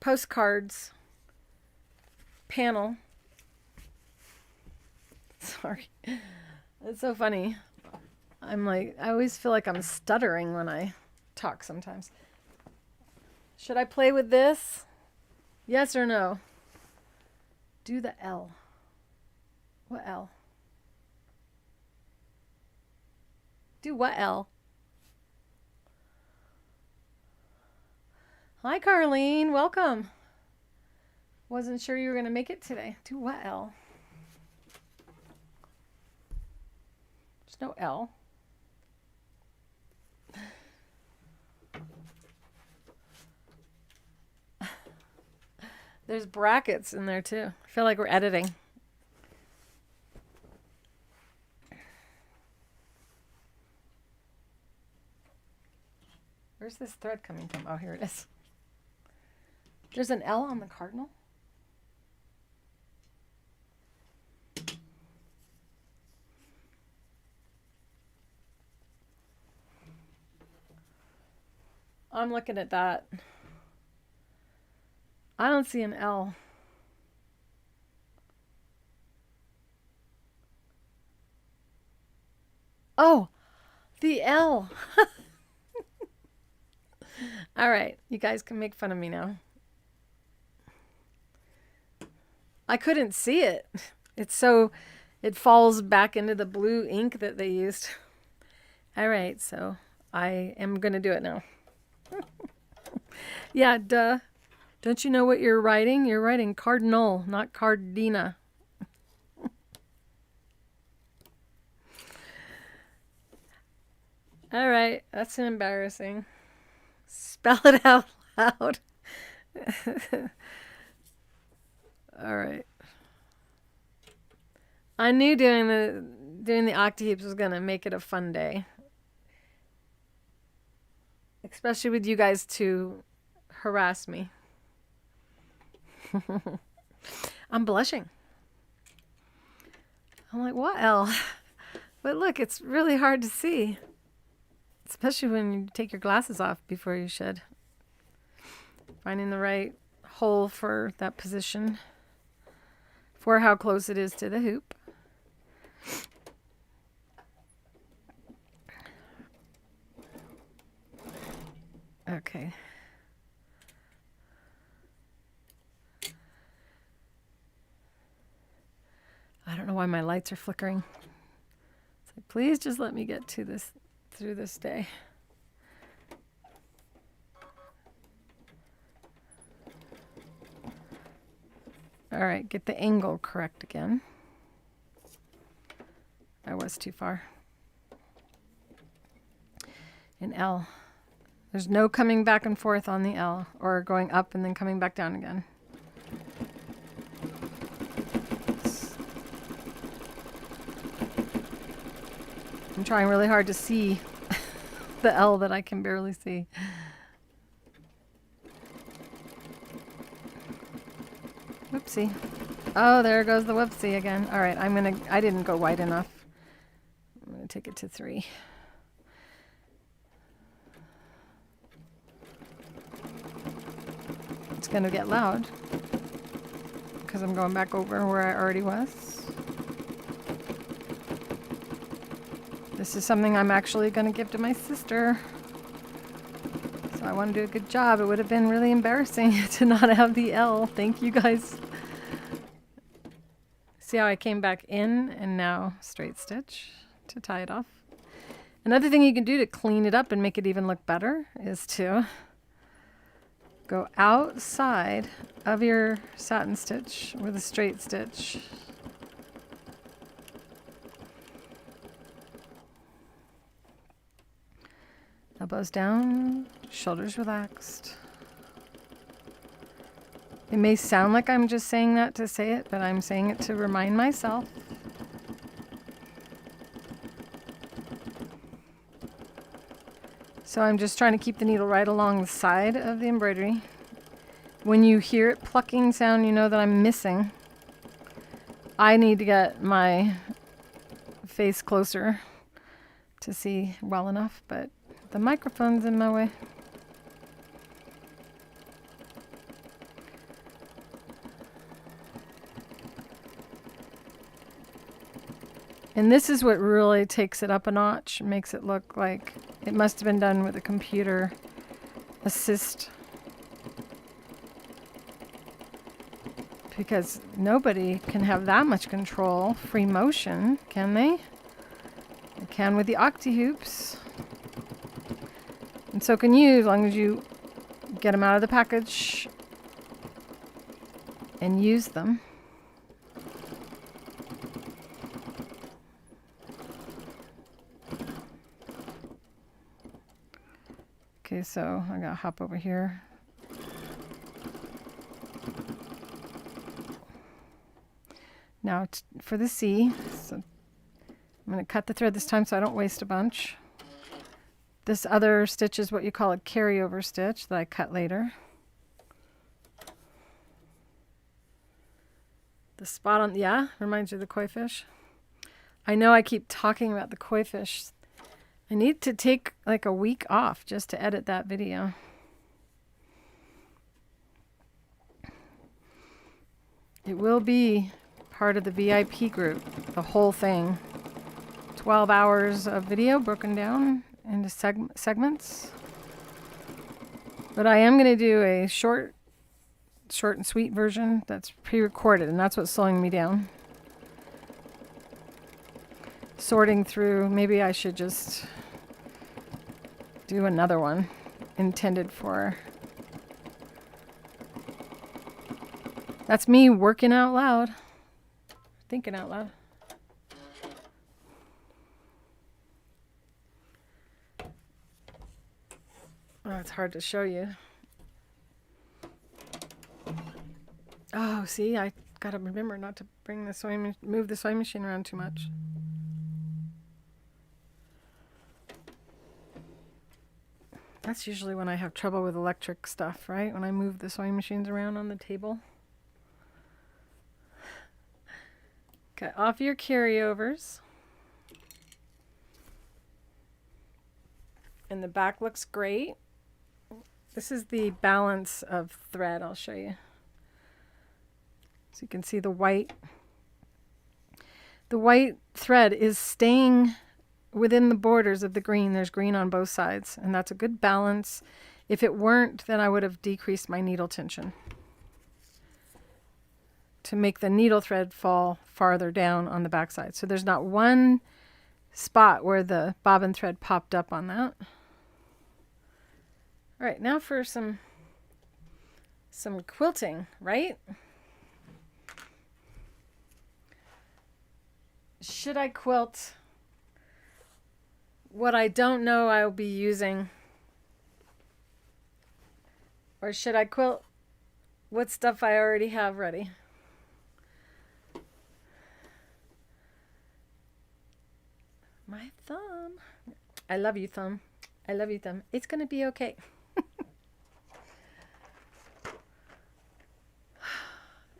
postcards panel. Sorry. It's so funny. I always feel like I'm stuttering when I talk sometimes. Should I play with this? Yes or no? Do the L. What L? Do what L? Hi, Carlene. Welcome. Wasn't sure you were going to make it today. Do what, L? There's no L. There's brackets in there too. I feel like we're editing. Where's this thread coming from? Oh, here it is. There's an L on the cardinal. I'm looking at that. I don't see an L. Oh, the L. All right, you guys can make fun of me now. I couldn't see it. It falls back into the blue ink that they used. All right, so I am going to do it now. Yeah, duh. Don't you know what you're writing? You're writing cardinal, not cardina. All right, that's embarrassing. Spell it out loud. All right. I knew doing the Octi-Hoops was gonna make it a fun day, especially with you guys to harass me. I'm blushing. I'm like, what, L? But look, it's really hard to see. Especially when you take your glasses off before you should. Finding the right hole for that position. For how close it is to the hoop. Okay. I don't know why my lights are flickering. It's like, please just let me get to this through this day. All right, get the angle correct again. I was too far. In L. There's no coming back and forth on the L or going up and then coming back down again. I'm trying really hard to see the L that I can barely see. Whoopsie. Oh, there goes the whoopsie again. All right, I didn't go wide enough. I'm gonna take it to 3. It's gonna get loud because I'm going back over where I already was. This is something I'm actually going to give to my sister. So I want to do a good job. It would have been really embarrassing to not have the L. Thank you guys. See how I came back in and now straight stitch to tie it off. Another thing you can do to clean it up and make it even look better is to go outside of your satin stitch with a straight stitch. Elbows down, shoulders relaxed. It may sound like I'm just saying that to say it, but I'm saying it to remind myself. So I'm just trying to keep the needle right along the side of the embroidery. When you hear it plucking sound, you know that I'm missing. I need to get my face closer to see well enough, but the microphone's in my way. And this is what really takes it up a notch, makes it look like it must have been done with a computer assist. Because nobody can have that much control, free motion, can they? They can with the Octi-Hoops. And so can you, as long as you get them out of the package and use them. Okay, so I gotta hop over here. Now for the C, so I'm going to cut the thread this time so I don't waste a bunch. This other stitch is what you call a carryover stitch that I cut later. The spot on, yeah, reminds you of the koi fish. I know I keep talking about the koi fish. I need to take like a week off just to edit that video. It will be part of the VIP group, the whole thing. 12 hours of video broken down into segments. But I am going to do a short and sweet version that's pre-recorded, and that's what's slowing me down. Sorting through, maybe I should just do another one intended for... That's me working out loud. Thinking out loud. Oh, it's hard to show you. Oh, see, I gotta remember not to bring the move the sewing machine around too much. That's usually when I have trouble with electric stuff, right? When I move the sewing machines around on the table. Cut off your carryovers. And the back looks great. This is the balance of thread, I'll show you. So you can see the white. The white thread is staying within the borders of the green. There's green on both sides, and that's a good balance. If it weren't, then I would have decreased my needle tension to make the needle thread fall farther down on the back side. So there's not one spot where the bobbin thread popped up on that. All right, now for some quilting, right? Should I quilt what I don't know I'll be using? Or should I quilt what stuff I already have ready? My thumb. I love you, thumb. I love you, thumb. It's going to be okay.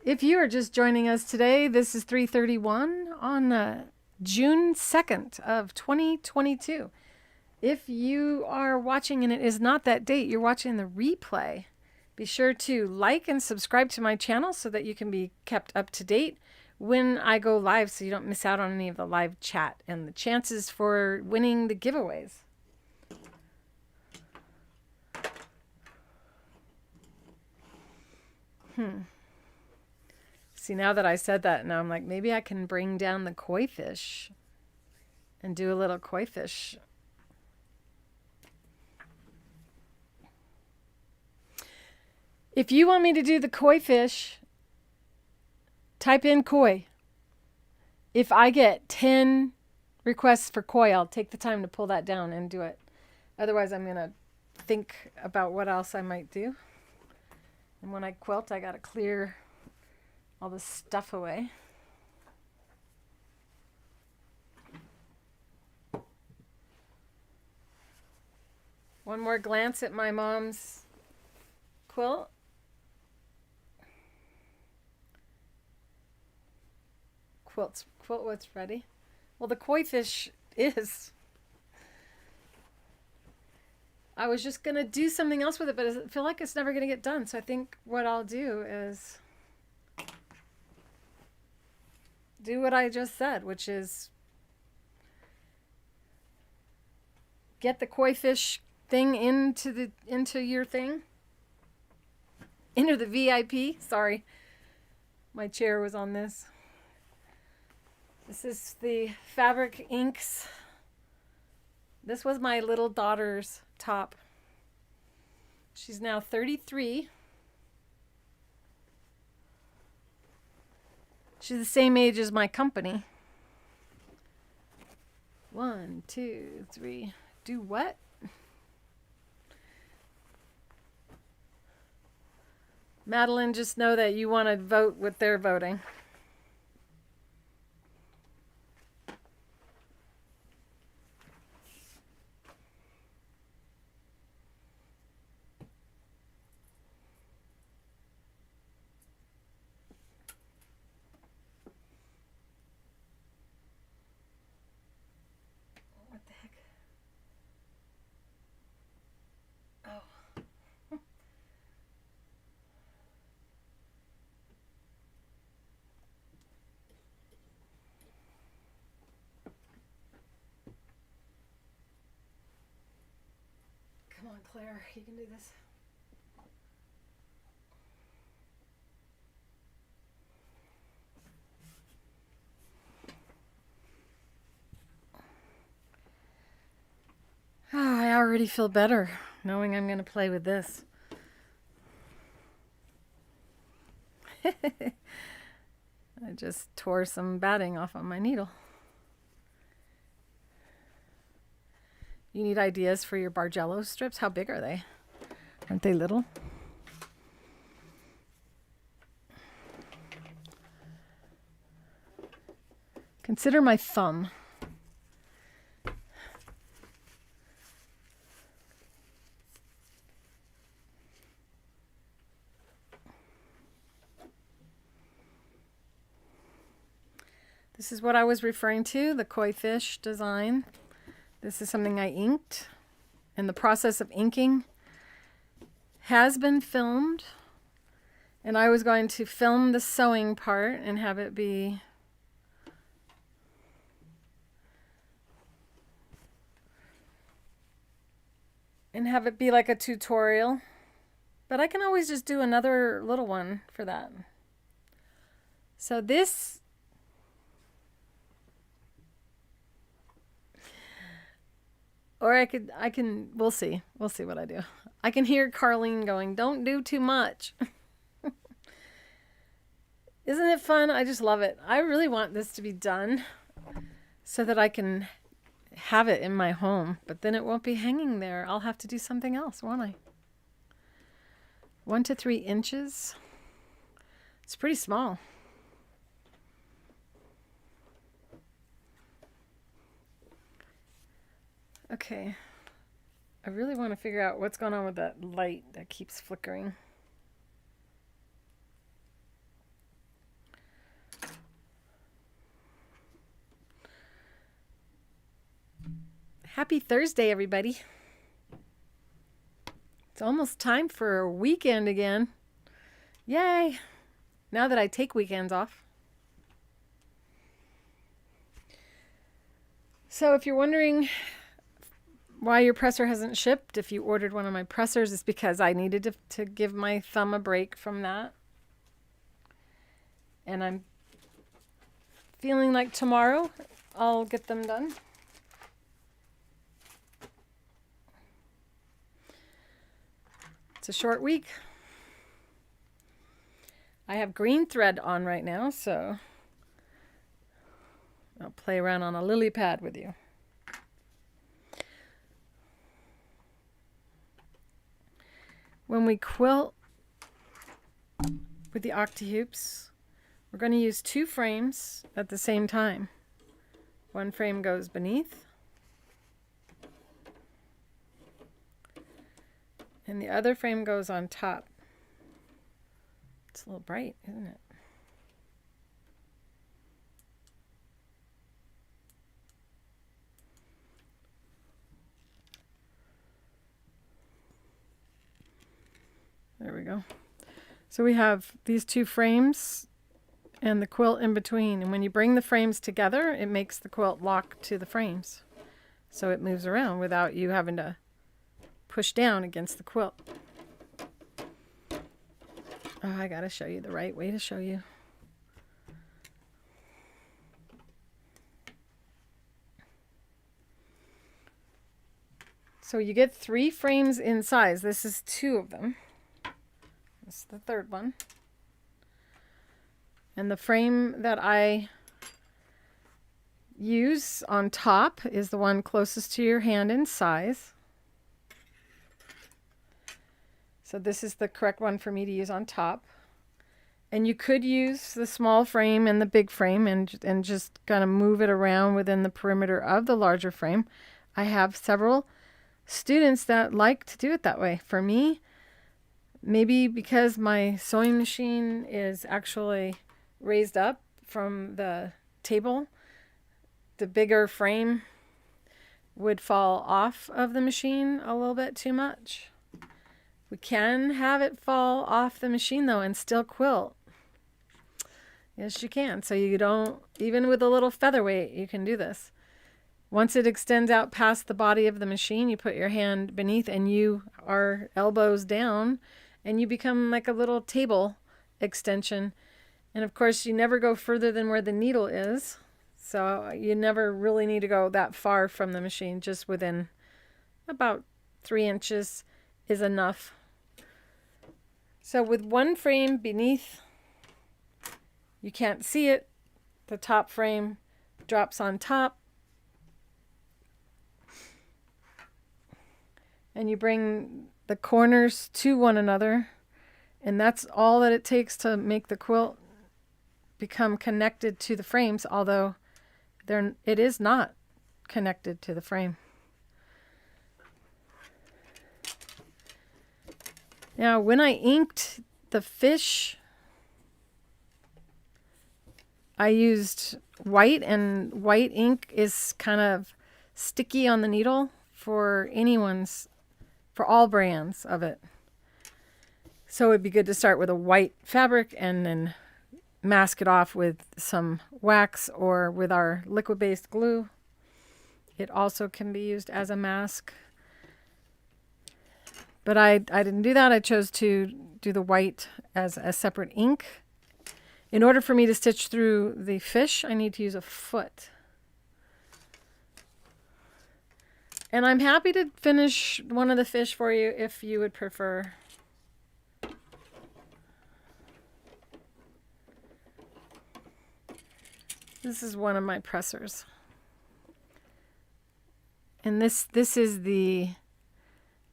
If you are just joining us today, this is 3:31 on June 2nd of 2022. If you are watching and it is not that date, you're watching the replay, be sure to like and subscribe to my channel so that you can be kept up to date when I go live, so you don't miss out on any of the live chat and the chances for winning the giveaways. See, now that I said that, now I'm like, maybe I can bring down the koi fish and do a little koi fish. If you want me to do the koi fish, type in koi. If I get 10 requests for koi, I'll take the time to pull that down and do it. Otherwise, I'm going to think about what else I might do. And when I quilt, I got to clear all the stuff away. One more glance at my mom's quilt. Quilt what's ready. Well, the koi fish is. I was just going to do something else with it, but I feel like it's never going to get done. So I think what I'll do is do what I just said, which is get the koi fish thing into your thing. Into the VIP. Sorry. My chair was on this. This is the Fabric Inks. This was my little daughter's top. She's now 33. She's the same age as my company. 1, 2, 3. Do what? Madeline, just know that you want to vote what they're voting. What the heck? Oh. Come on, Claire, you can do this. Oh, I already feel better knowing I'm going to play with this. I just tore some batting off on my needle. You need ideas for your Bargello strips? How big are they? Aren't they little? Consider my thumb. This is what I was referring to, the koi fish design. This is something I inked, and the process of inking has been filmed, and I was going to film the sewing part and have it be like a tutorial, but I can always just do another little one for that. So this, or we'll see what I do. I can hear Carlene going, don't do too much. Isn't it fun? I just love it. I really want this to be done so that I can have it in my home, but then it won't be hanging there. I'll have to do something else, won't I? 1 to 3 inches. It's pretty small. Okay, I really want to figure out what's going on with that light that keeps flickering. Happy Thursday, everybody. It's almost time for a weekend again. Yay! Now that I take weekends off. So if you're wondering why your presser hasn't shipped, if you ordered one of my pressers, it's because I needed to give my thumb a break from that. And I'm feeling like tomorrow I'll get them done. It's a short week. I have green thread on right now, so I'll play around on a lily pad with you. When we quilt with the Octi-Hoops, we're going to use 2 frames at the same time. One frame goes beneath, and the other frame goes on top. It's a little bright, isn't it? There we go. So we have these 2 frames and the quilt in between. And when you bring the frames together, it makes the quilt lock to the frames. So it moves around without you having to push down against the quilt. Oh, I gotta show you the right way to show you. So you get 3 frames in size. This is 2 of them. This is the 3rd one. And the frame that I use on top is the one closest to your hand in size. So this is the correct one for me to use on top. And you could use the small frame and the big frame and just kind of move it around within the perimeter of the larger frame. I have several students that like to do it that way. For me, maybe because my sewing machine is actually raised up from the table, the bigger frame would fall off of the machine a little bit too much. We can have it fall off the machine though and still quilt. Yes, you can. So you don't, even with a little featherweight, you can do this. Once it extends out past the body of the machine, you put your hand beneath and you are elbows down and you become like a little table extension. And of course, you never go further than where the needle is. So you never really need to go that far from the machine. Just within about 3 inches is enough. So with one frame beneath, you can't see it. The top frame drops on top. And you bring the corners to one another. And that's all that it takes to make the quilt become connected to the frames, although it is not connected to the frame. Now, when I inked the fish, I used white, and white ink is kind of sticky on the needle for all brands of it. So it'd be good to start with a white fabric and then mask it off with some wax or with our liquid-based glue. It also can be used as a mask. But I didn't do that. I chose to do the white as a separate ink. In order for me to stitch through the fish, I need to use a foot. And I'm happy to finish one of the fish for you if you would prefer. This is one of my pressers. And this is the,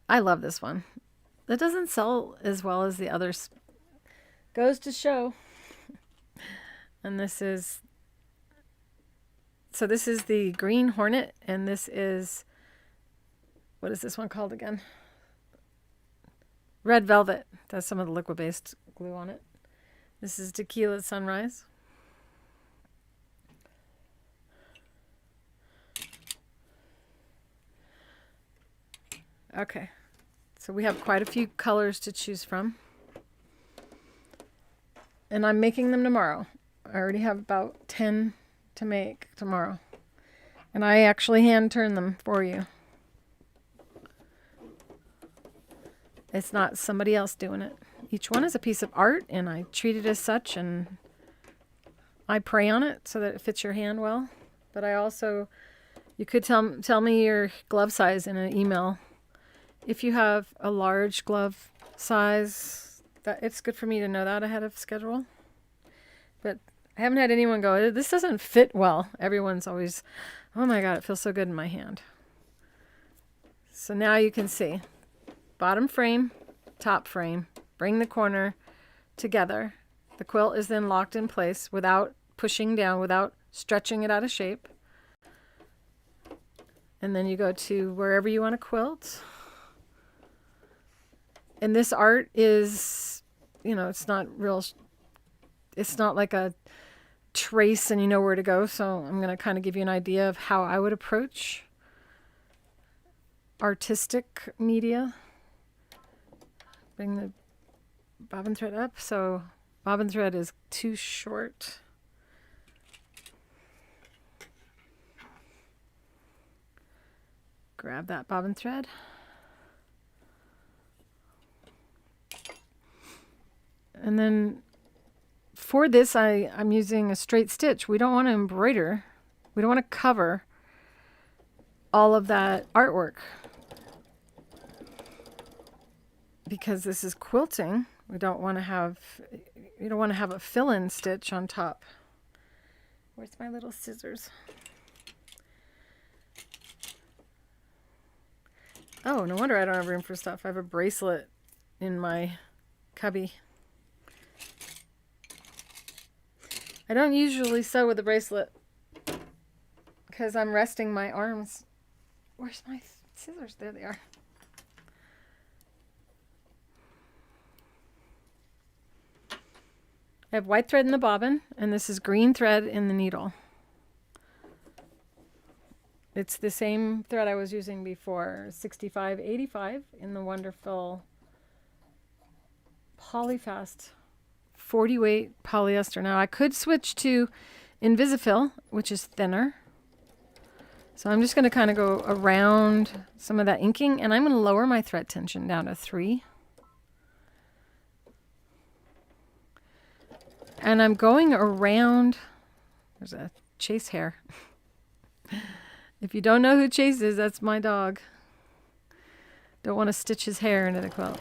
I love this one. It doesn't sell as well as the others. Goes to show. And this is, so this is the Green Hornet, and this is, what is this one called again? Red Velvet. That's some of the liquid-based glue on it. This is Tequila Sunrise. Okay, so we have quite a few colors to choose from. And I'm making them tomorrow. I already have about 10 to make tomorrow. And I actually hand turn them for you. It's not somebody else doing it. Each one is a piece of art, and I treat it as such, and I pray on it so that it fits your hand well. But I also, you could tell me your glove size in an email. If you have a large glove size, that it's good for me to know that ahead of schedule. But I haven't had anyone go, this doesn't fit well. Everyone's always, oh my God, it feels so good in my hand. So now you can see bottom frame, top frame, bring the corner together. The quilt is then locked in place without pushing down, without stretching it out of shape. And then you go to wherever you want to quilt. And this art is, it's not like a trace and you know where to go. So I'm going to kind of give you an idea of how I would approach artistic media. Bring the bobbin thread up. So bobbin thread is too short. Grab that bobbin thread. And then for this, I'm using a straight stitch. We don't want to embroider. We don't want to cover all of that artwork. because this is quilting, we don't want to have, you don't want to have a fill-in stitch on top. Where's my little scissors? Oh, no wonder I don't have room for stuff. I have a bracelet in my cubby. I don't usually sew with a bracelet because I'm resting my arms. Where's my scissors? There they are. I have white thread in the bobbin, and this is green thread in the needle. It's the same thread I was using before, 6585 in the wonderful Polyfast 40 weight polyester. Now I could switch to Invisifil, which is thinner. So I'm just going to kind of go around some of that inking, and I'm going to lower my thread tension down to 3. And I'm going around, there's a Chase hair. If you don't know who Chase is, that's my dog. Don't want to stitch his hair into the quilt.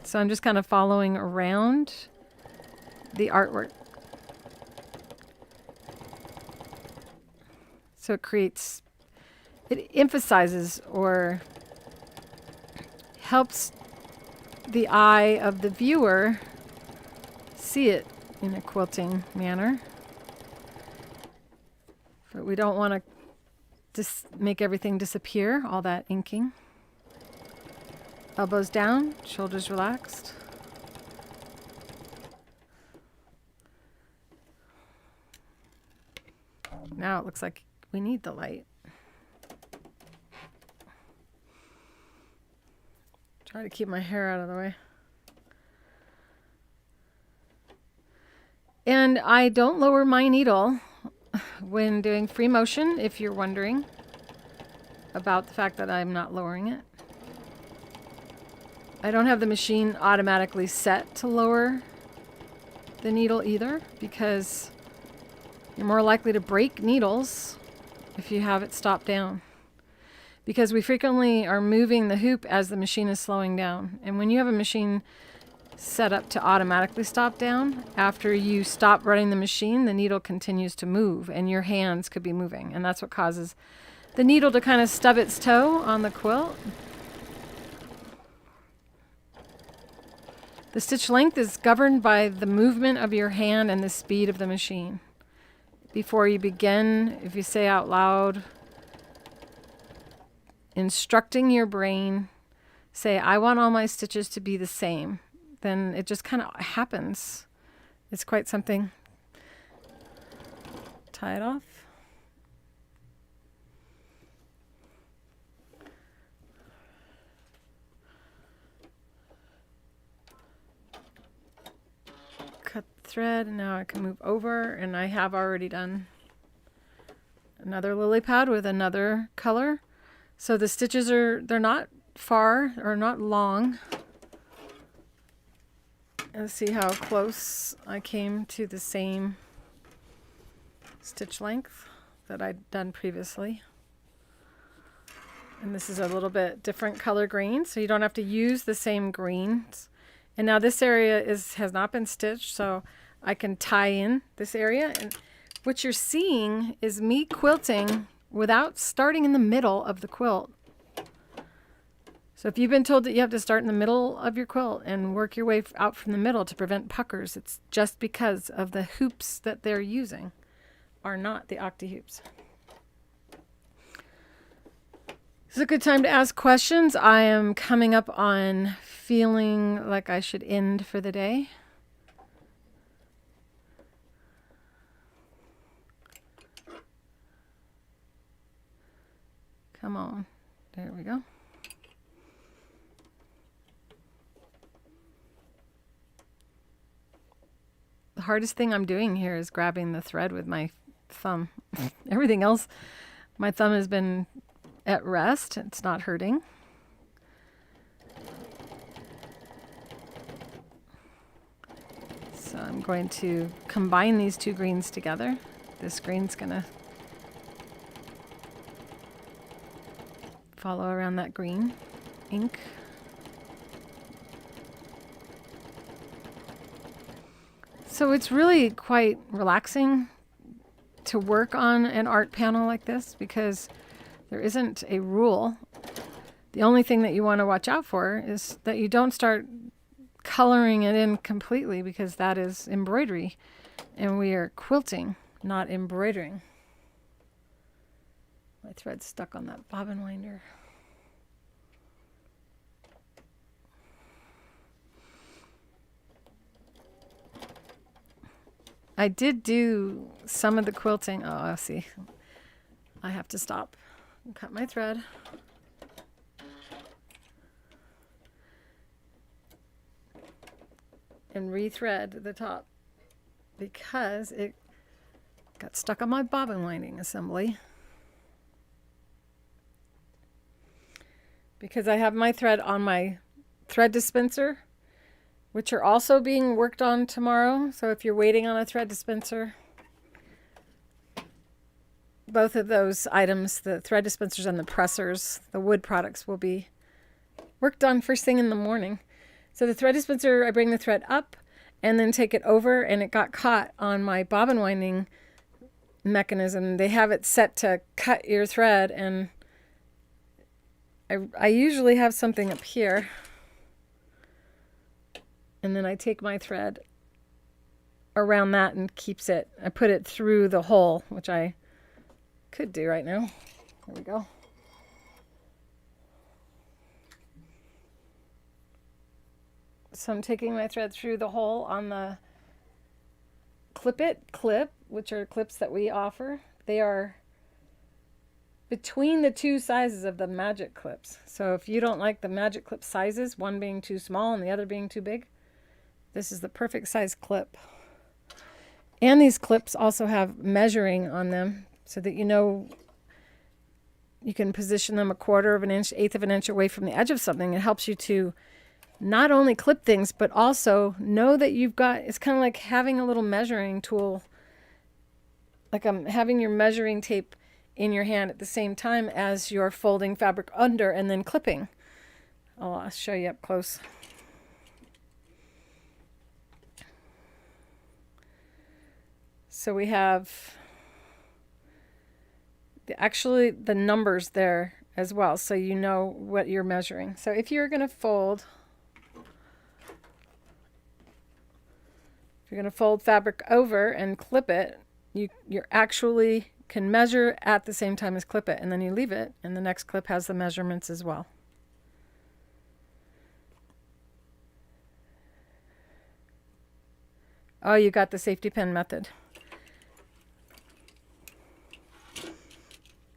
So I'm just kind of following around the artwork. So it creates, it emphasizes or helps the eye of the viewer see it in a quilting manner. But we don't want to just make everything disappear, all that inking. Elbows down, shoulders relaxed. Now it looks like we need the light. Try to keep my hair out of the way. And I don't lower my needle when doing free motion, if you're wondering about the fact that I'm not lowering it. I don't have the machine automatically set to lower the needle either, because you're more likely to break needles if you have it stopped down. Because we frequently are moving the hoop as the machine is slowing down. And when you have a machine set up to automatically stop down, after you stop running the machine, the needle continues to move and your hands could be moving. And that's what causes the needle to kind of stub its toe on the quilt. The stitch length is governed by the movement of your hand and the speed of the machine. Before you begin, if you say out loud, instructing your brain, say, I want all my stitches to be the same, then it just kind of happens. It's quite something. Tie it off. Cut the thread, and now I can move over, and I have already done another lily pad with another color. So the stitches they're not far or not long. Let's see how close I came to the same stitch length that I'd done previously. And this is a little bit different color green, so you don't have to use the same greens. And now this area has not been stitched, so I can tie in this area. And what you're seeing is me quilting without starting in the middle of the quilt. So if you've been told that you have to start in the middle of your quilt and work your way out from the middle to prevent puckers, it's just because of the hoops that they're using are not the Octi-Hoops. This is a good time to ask questions. I am coming up on feeling like I should end for the day. Come on. There we go. The hardest thing I'm doing here is grabbing the thread with my thumb. Everything else, my thumb has been at rest. It's not hurting. So I'm going to combine these two greens together. This green's going to follow around that green ink. So it's really quite relaxing to work on an art panel like this because there isn't a rule. The only thing that you want to watch out for is that you don't start coloring it in completely, because that is embroidery and we are quilting, not embroidering. My thread's stuck on that bobbin winder. I did do some of the quilting. Oh, I see. I have to stop and cut my thread. And rethread the top because it got stuck on my bobbin winding assembly. Because I have my thread on my thread dispenser, which are also being worked on tomorrow. So if you're waiting on a thread dispenser, both of those items, the thread dispensers and the pressers, the wood products, will be worked on first thing in the morning. So the thread dispenser, I bring the thread up and then take it over, and it got caught on my bobbin winding mechanism. They have it set to cut your thread, and I usually have something up here. And then I take my thread around that and keeps it. I put it through the hole, which I could do right now. There we go. So I'm taking my thread through the hole on the Clip It clip, which are clips that we offer. They are between the two sizes of the magic clips. So if you don't like the magic clip sizes, one being too small and the other being too big, this is the perfect size clip. And these clips also have measuring on them so that you know you can position them 1/4 of an inch, 1/8 of an inch away from the edge of something. It helps you to not only clip things, but also know that you've got, it's kind of like having a little measuring tool, like having your measuring tape in your hand at the same time as you're folding fabric under and then clipping. I'll show you up close. So we have actually the numbers there as well, so you know what you're measuring. So if you're going to fold, fabric over and clip it, you're actually can measure at the same time as clip it, and then you leave it, and the next clip has the measurements as well. Oh, you got the safety pin method.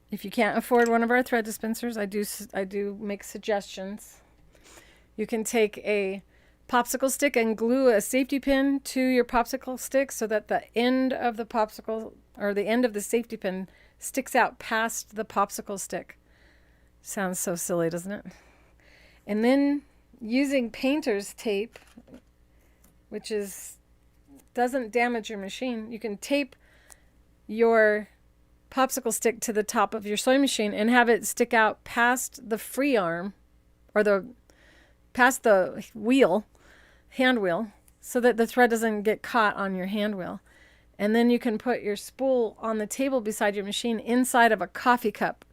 If you can't afford one of our thread dispensers, I do make suggestions. You can take a popsicle stick and glue a safety pin to your popsicle stick so that the end of the popsicle, or the end of the safety pin, sticks out past the popsicle stick. Sounds so silly, doesn't it? And then using painter's tape, which doesn't damage your machine, you can tape your popsicle stick to the top of your sewing machine and have it stick out past the free arm, or past the wheel, hand wheel, so that the thread doesn't get caught on your hand wheel. And then you can put your spool on the table beside your machine inside of a coffee cup,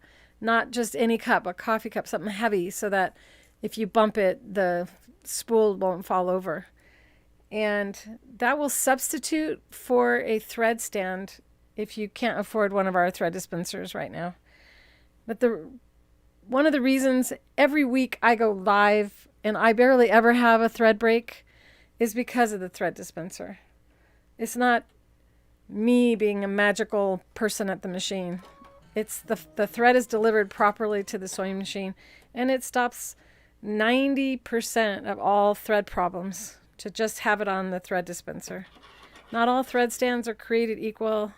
not just any cup, a coffee cup, something heavy, so that if you bump it, the spool won't fall over. And that will substitute for a thread stand if you can't afford one of our thread dispensers right now. But one of the reasons every week I go live and I barely ever have a thread break is because of the thread dispenser. It's not me being a magical person at the machine. It's the thread is delivered properly to the sewing machine, and it stops 90% of all thread problems to just have it on the thread dispenser. Not all thread stands are created equal.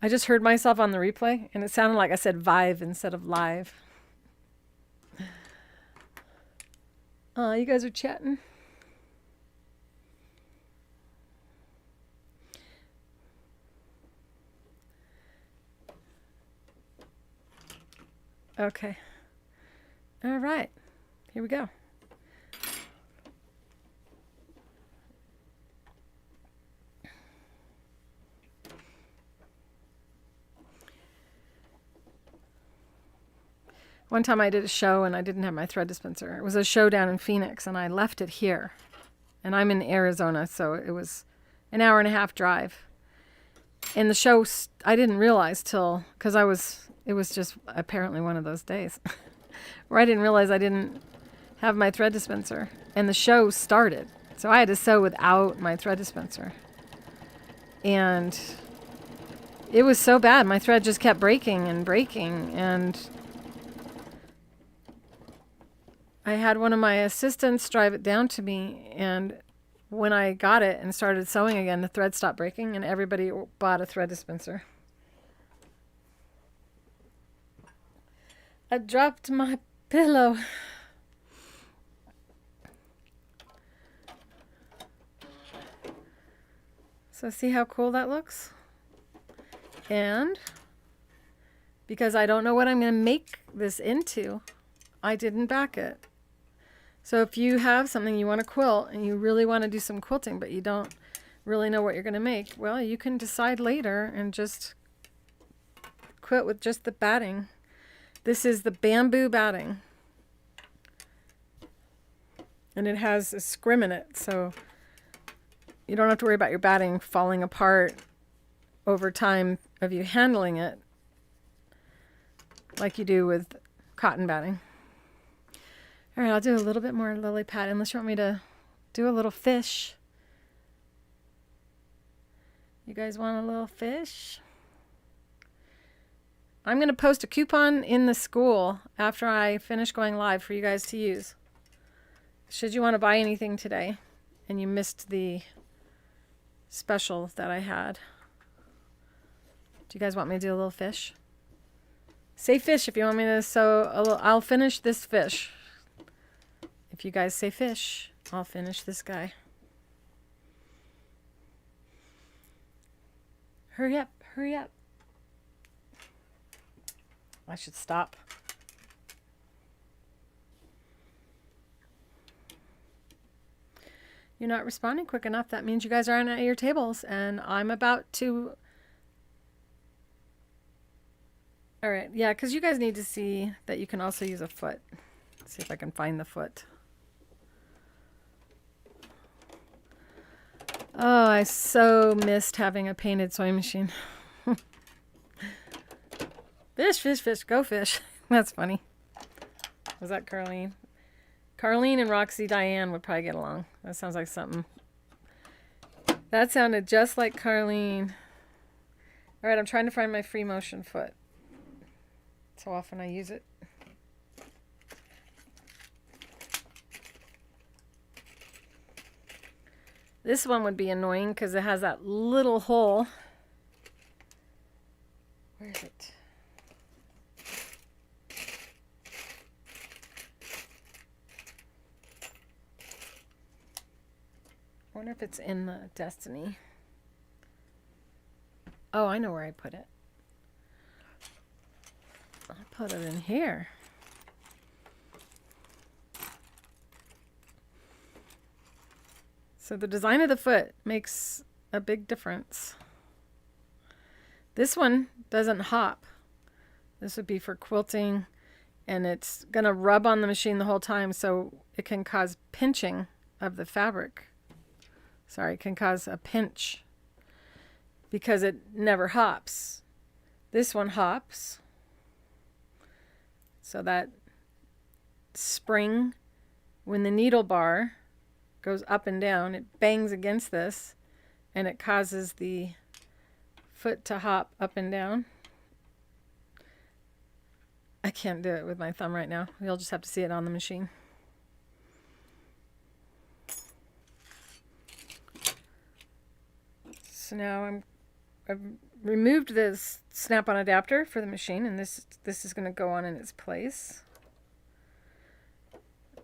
I just heard myself on the replay, and it sounded like I said Vive instead of live. You guys are chatting. Okay. All right. Here we go. One time I did a show and I didn't have my thread dispenser. It was a show down in Phoenix and I left it here. And I'm in Arizona, so it was an hour and a half drive. And the show, I didn't realize till, because it was just apparently one of those days where I didn't realize I didn't have my thread dispenser. And the show started. So I had to sew without my thread dispenser. And it was so bad. My thread just kept breaking and breaking. And I had one of my assistants drive it down to me. And when I got it and started sewing again, the thread stopped breaking and everybody bought a thread dispenser. I dropped my pillow. So see how cool that looks? And because I don't know what I'm going to make this into, I didn't back it. So if you have something you want to quilt and you really want to do some quilting, but you don't really know what you're going to make, well, you can decide later and just quilt with just the batting. This is the bamboo batting. And it has a scrim in it, so you don't have to worry about your batting falling apart over time of you handling it like you do with cotton batting. All right, I'll do a little bit more lily pad unless you want me to do a little fish. You guys want a little fish? I'm going to post a coupon in the school after I finish going live for you guys to use. Should you want to buy anything today and you missed the special that I had. Do you guys want me to do a little fish? Say fish if you want me to sew a little. I'll finish this fish. If you guys say fish, I'll finish this guy. Hurry up, hurry up. I should stop. You're not responding quick enough. That means you guys aren't at your tables, and I'm about to... All right, yeah, because you guys need to see that you can also use a foot. Let's see if I can find the foot. Oh, I so missed having a painted sewing machine. Fish, fish, fish, go fish. That's funny. Was that Carlene? Carlene and Roxy Diane would probably get along. That sounds like something. That sounded just like Carlene. All right, I'm trying to find my free motion foot. That's how often I use it. This one would be annoying because it has that little hole. Where is it? I wonder if it's in the Destiny. Oh, I know where I put it. I put it in here. So the design of the foot makes a big difference. This one doesn't hop. This would be for quilting, and it's going to rub on the machine the whole time, so it can cause pinching of the fabric. Sorry, it can cause a pinch because it never hops. This one hops. So that spring, when the needle bar goes up and down, it bangs against this and it causes the foot to hop up and down. I can't do it with my thumb right now. You'll just have to see it on the machine. So now I've removed this snap-on adapter for the machine, and this is going to go on in its place.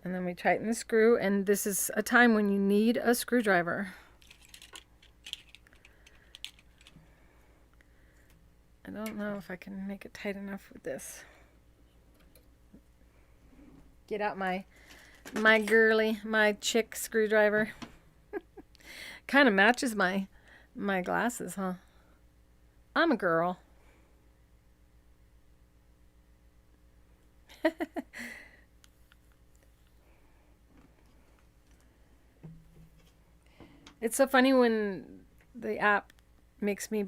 And then we tighten the screw, and this is a time when you need a screwdriver. I don't know if I can make it tight enough with this. Get out my girly, my chick screwdriver. Kind of matches my glasses, huh? I'm a girl. It's so funny when the app makes me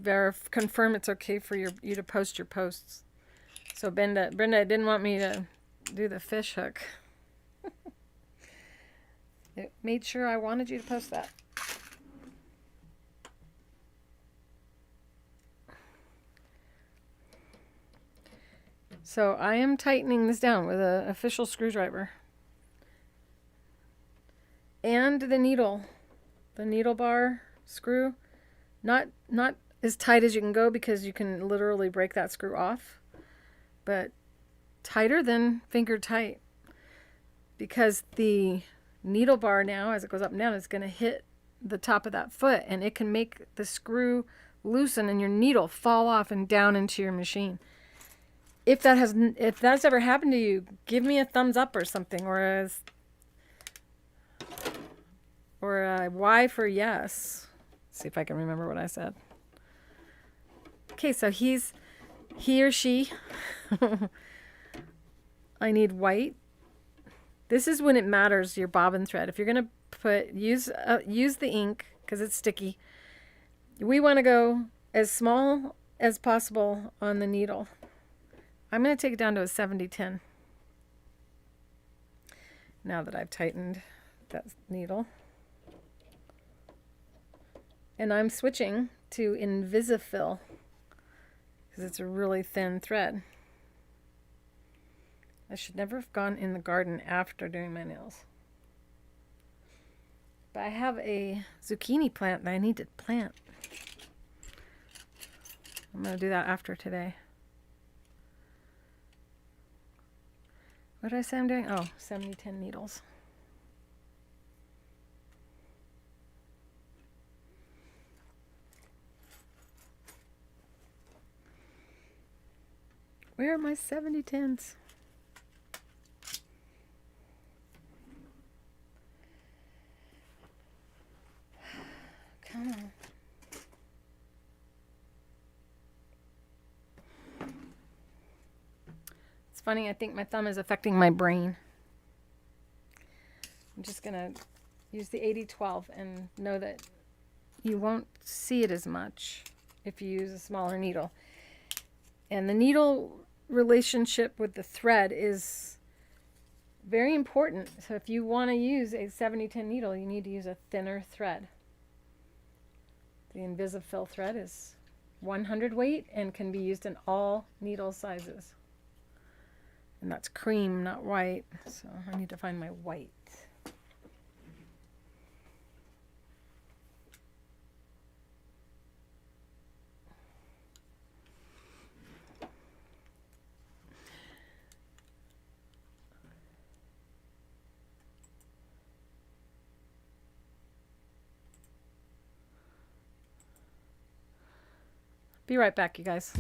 confirm it's okay for you to post your posts. So Brenda didn't want me to do the fish hook. It made sure I wanted you to post that. So I am tightening this down with an official screwdriver. And the needle bar screw, not as tight as you can go because you can literally break that screw off, but tighter than finger tight, because the needle bar now, as it goes up and down, is going to hit the top of that foot, and it can make the screw loosen and your needle fall off and down into your machine. If that's ever happened to you, give me a thumbs up or something, or a Y for yes. Let's see if I can remember what I said. Okay, so he or she. I need white. This is when it matters, your bobbin thread. If you're gonna use the ink because it's sticky. We want to go as small as possible on the needle. I'm going to take it down to a 70-10. Now that I've tightened that needle. And I'm switching to Invisifill because it's a really thin thread. I should never have gone in the garden after doing my nails. But I have a zucchini plant that I need to plant. I'm going to do that after today. What did I say I'm doing? Oh, 70-10 needles. Where are my 70-10s? Come on. It's funny, I think my thumb is affecting my brain. I'm just going to use the 80-12 and know that you won't see it as much if you use a smaller needle. And the needle relationship with the thread is very important. So if you want to use a 70-10 needle, you need to use a thinner thread. The Invisifill thread is 100 weight and can be used in all needle sizes. And that's cream, not white. So I need to find my white. Be right back, you guys.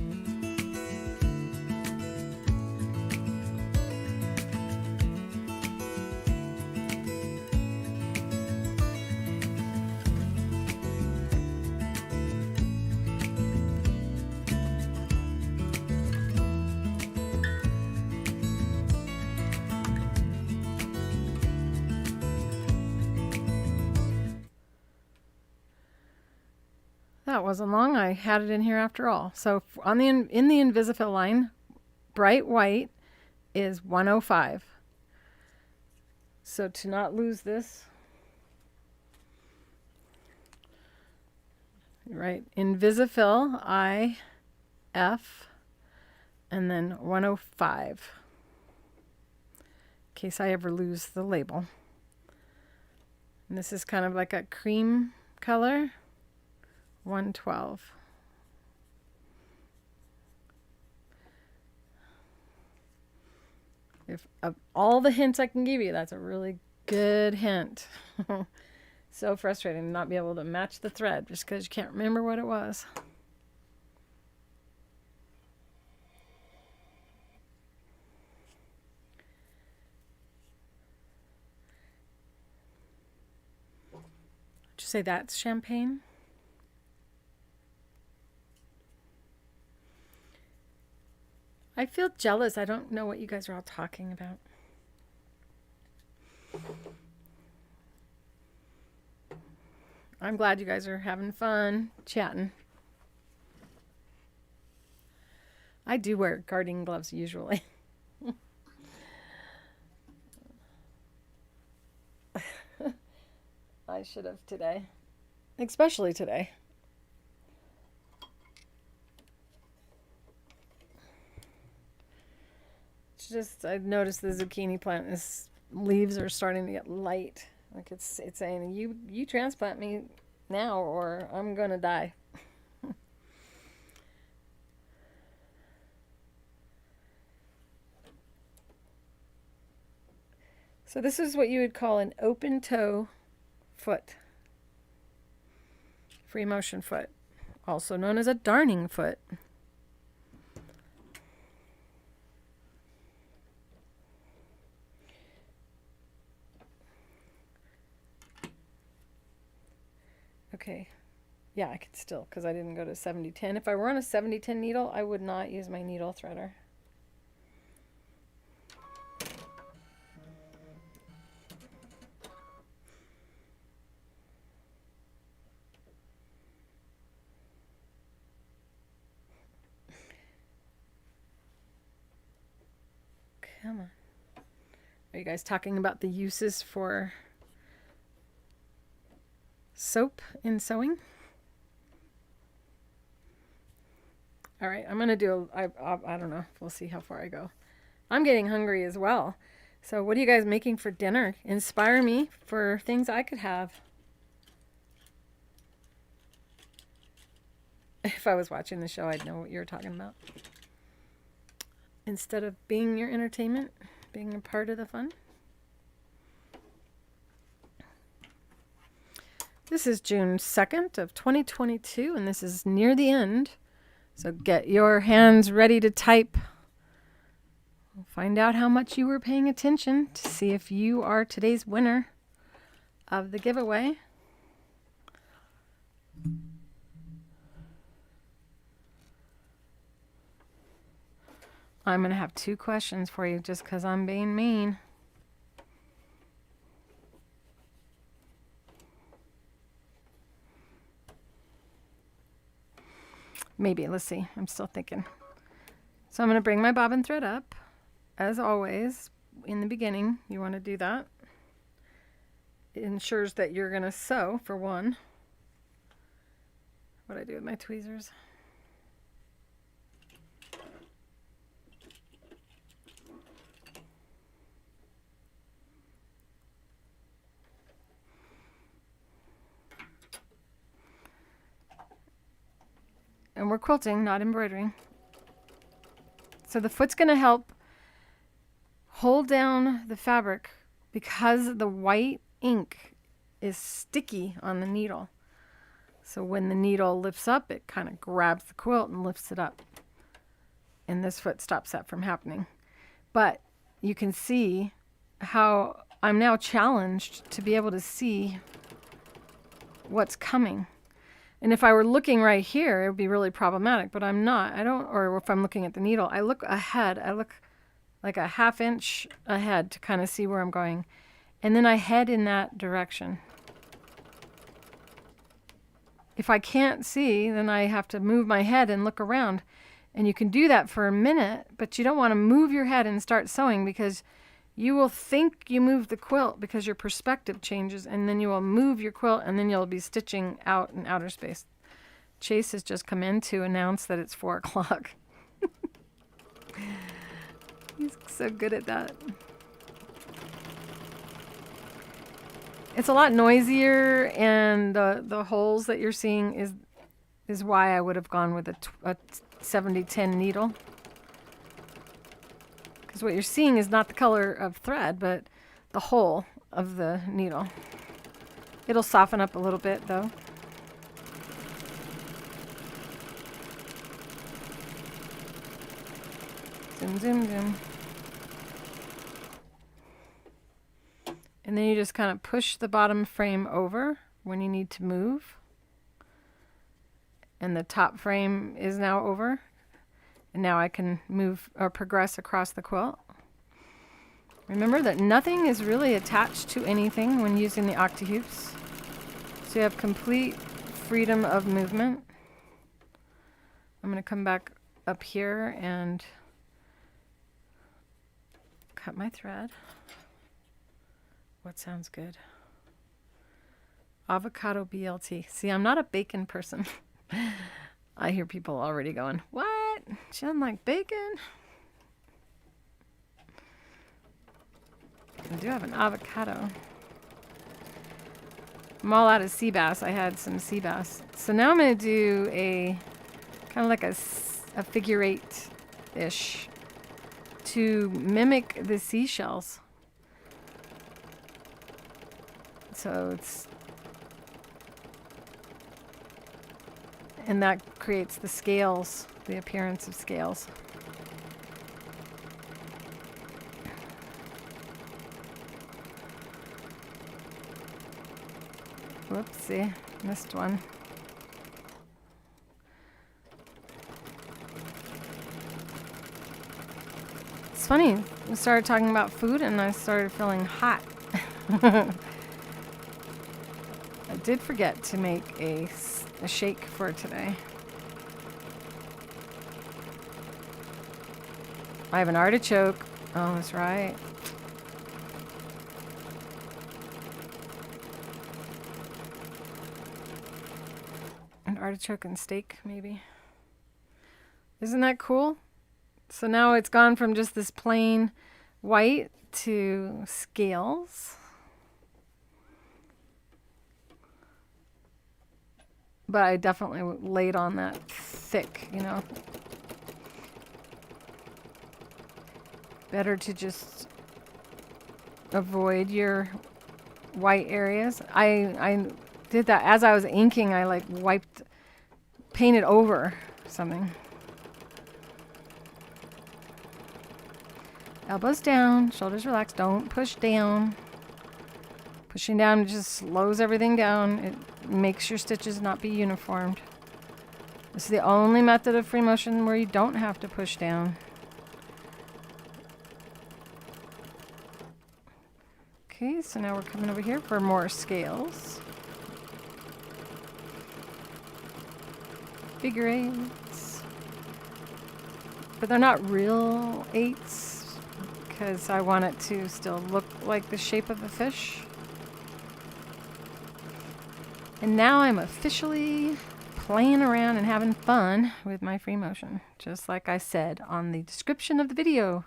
That wasn't long. I had it in here after all. So on in the Invisifill line, bright white is 105. So to not lose this, right, Invisifill IF and then 105. In case I ever lose the label. And this is kind of like a cream color. 112. If of all the hints I can give you, that's a really good hint. So frustrating to not be able to match the thread just because you can't remember what it was. Would you say that's champagne? I feel jealous. I don't know what you guys are all talking about. I'm glad you guys are having fun chatting. I do wear gardening gloves usually. I should have today, especially today. It's just, I've noticed the zucchini plant, its leaves are starting to get light. Like it's saying, you transplant me now or I'm gonna die. So this is what you would call an open toe foot. Free motion foot. Also known as a darning foot. Okay, yeah, I could still, because I didn't go to 70-10. If I were on a 70-10 needle, I would not use my needle threader. Come on. Are you guys talking about the uses for soap in sewing? All right, I'm going to do, I don't know. We'll see how far I go. I'm getting hungry as well. So what are you guys making for dinner? Inspire me for things I could have. If I was watching the show, I'd know what you were talking about. Instead of being your entertainment, being a part of the fun. This is June 2nd of 2022, and this is near the end. So get your hands ready to type. We'll find out how much you were paying attention to see if you are today's winner of the giveaway. I'm going to have 2 questions for you just because I'm being mean. Maybe, let's see. I'm still thinking. So I'm going to bring my bobbin thread up. As always, in the beginning, you want to do that. It ensures that you're going to sew, for one. What do I do with my tweezers? And we're quilting, not embroidering. So the foot's going to help hold down the fabric because the white ink is sticky on the needle. So when the needle lifts up, it kind of grabs the quilt and lifts it up. And this foot stops that from happening. But you can see how I'm now challenged to be able to see what's coming. And if I were looking right here, it would be really problematic, but I'm not. I don't, or if I'm looking at the needle, I look ahead. I look like a 1/2 inch ahead to kind of see where I'm going. And then I head in that direction. If I can't see, then I have to move my head and look around. And you can do that for a minute, but you don't want to move your head and start sewing because you will think you move the quilt because your perspective changes, and then you will move your quilt, and then you'll be stitching out in outer space. Chase has just come in to announce that it's 4 o'clock. He's so good at that. It's a lot noisier, and the holes that you're seeing is why I would have gone with a 70-10 needle. Because what you're seeing is not the color of thread, but the hole of the needle. It'll soften up a little bit, though. Zoom, zoom, zoom. And then you just kind of push the bottom frame over when you need to move. And the top frame is now over. And now I can move or progress across the quilt. Remember that nothing is really attached to anything when using the Octi-Hoops. So you have complete freedom of movement. I'm going to come back up here and cut my thread. What sounds good? Avocado BLT. See, I'm not a bacon person. I hear people already going, what? She doesn't like bacon? I do have an avocado. I'm all out of sea bass. I had some sea bass. So now I'm going to do a kind of like a figure eight-ish to mimic the seashells. So it's, and that creates the scales, the appearance of scales. Whoopsie, missed one. It's funny, we started talking about food and I started feeling hot. I did forget to make a shake for today. I have an artichoke. Oh, that's right. An artichoke and steak, maybe. Isn't that cool? So now it's gone from just this plain white to scales. But I definitely laid on that thick, you know. Better to just avoid your white areas. I did that as I was inking. I like painted over something. Elbows down, shoulders relaxed. Don't push down. Pushing down just slows everything down. It makes your stitches not be uniformed. This is the only method of free motion where you don't have to push down. Okay, so now we're coming over here for more scales. Figure eights. But they're not real eights because I want it to still look like the shape of a fish. And now I'm officially playing around and having fun with my free motion, just like I said on the description of the video.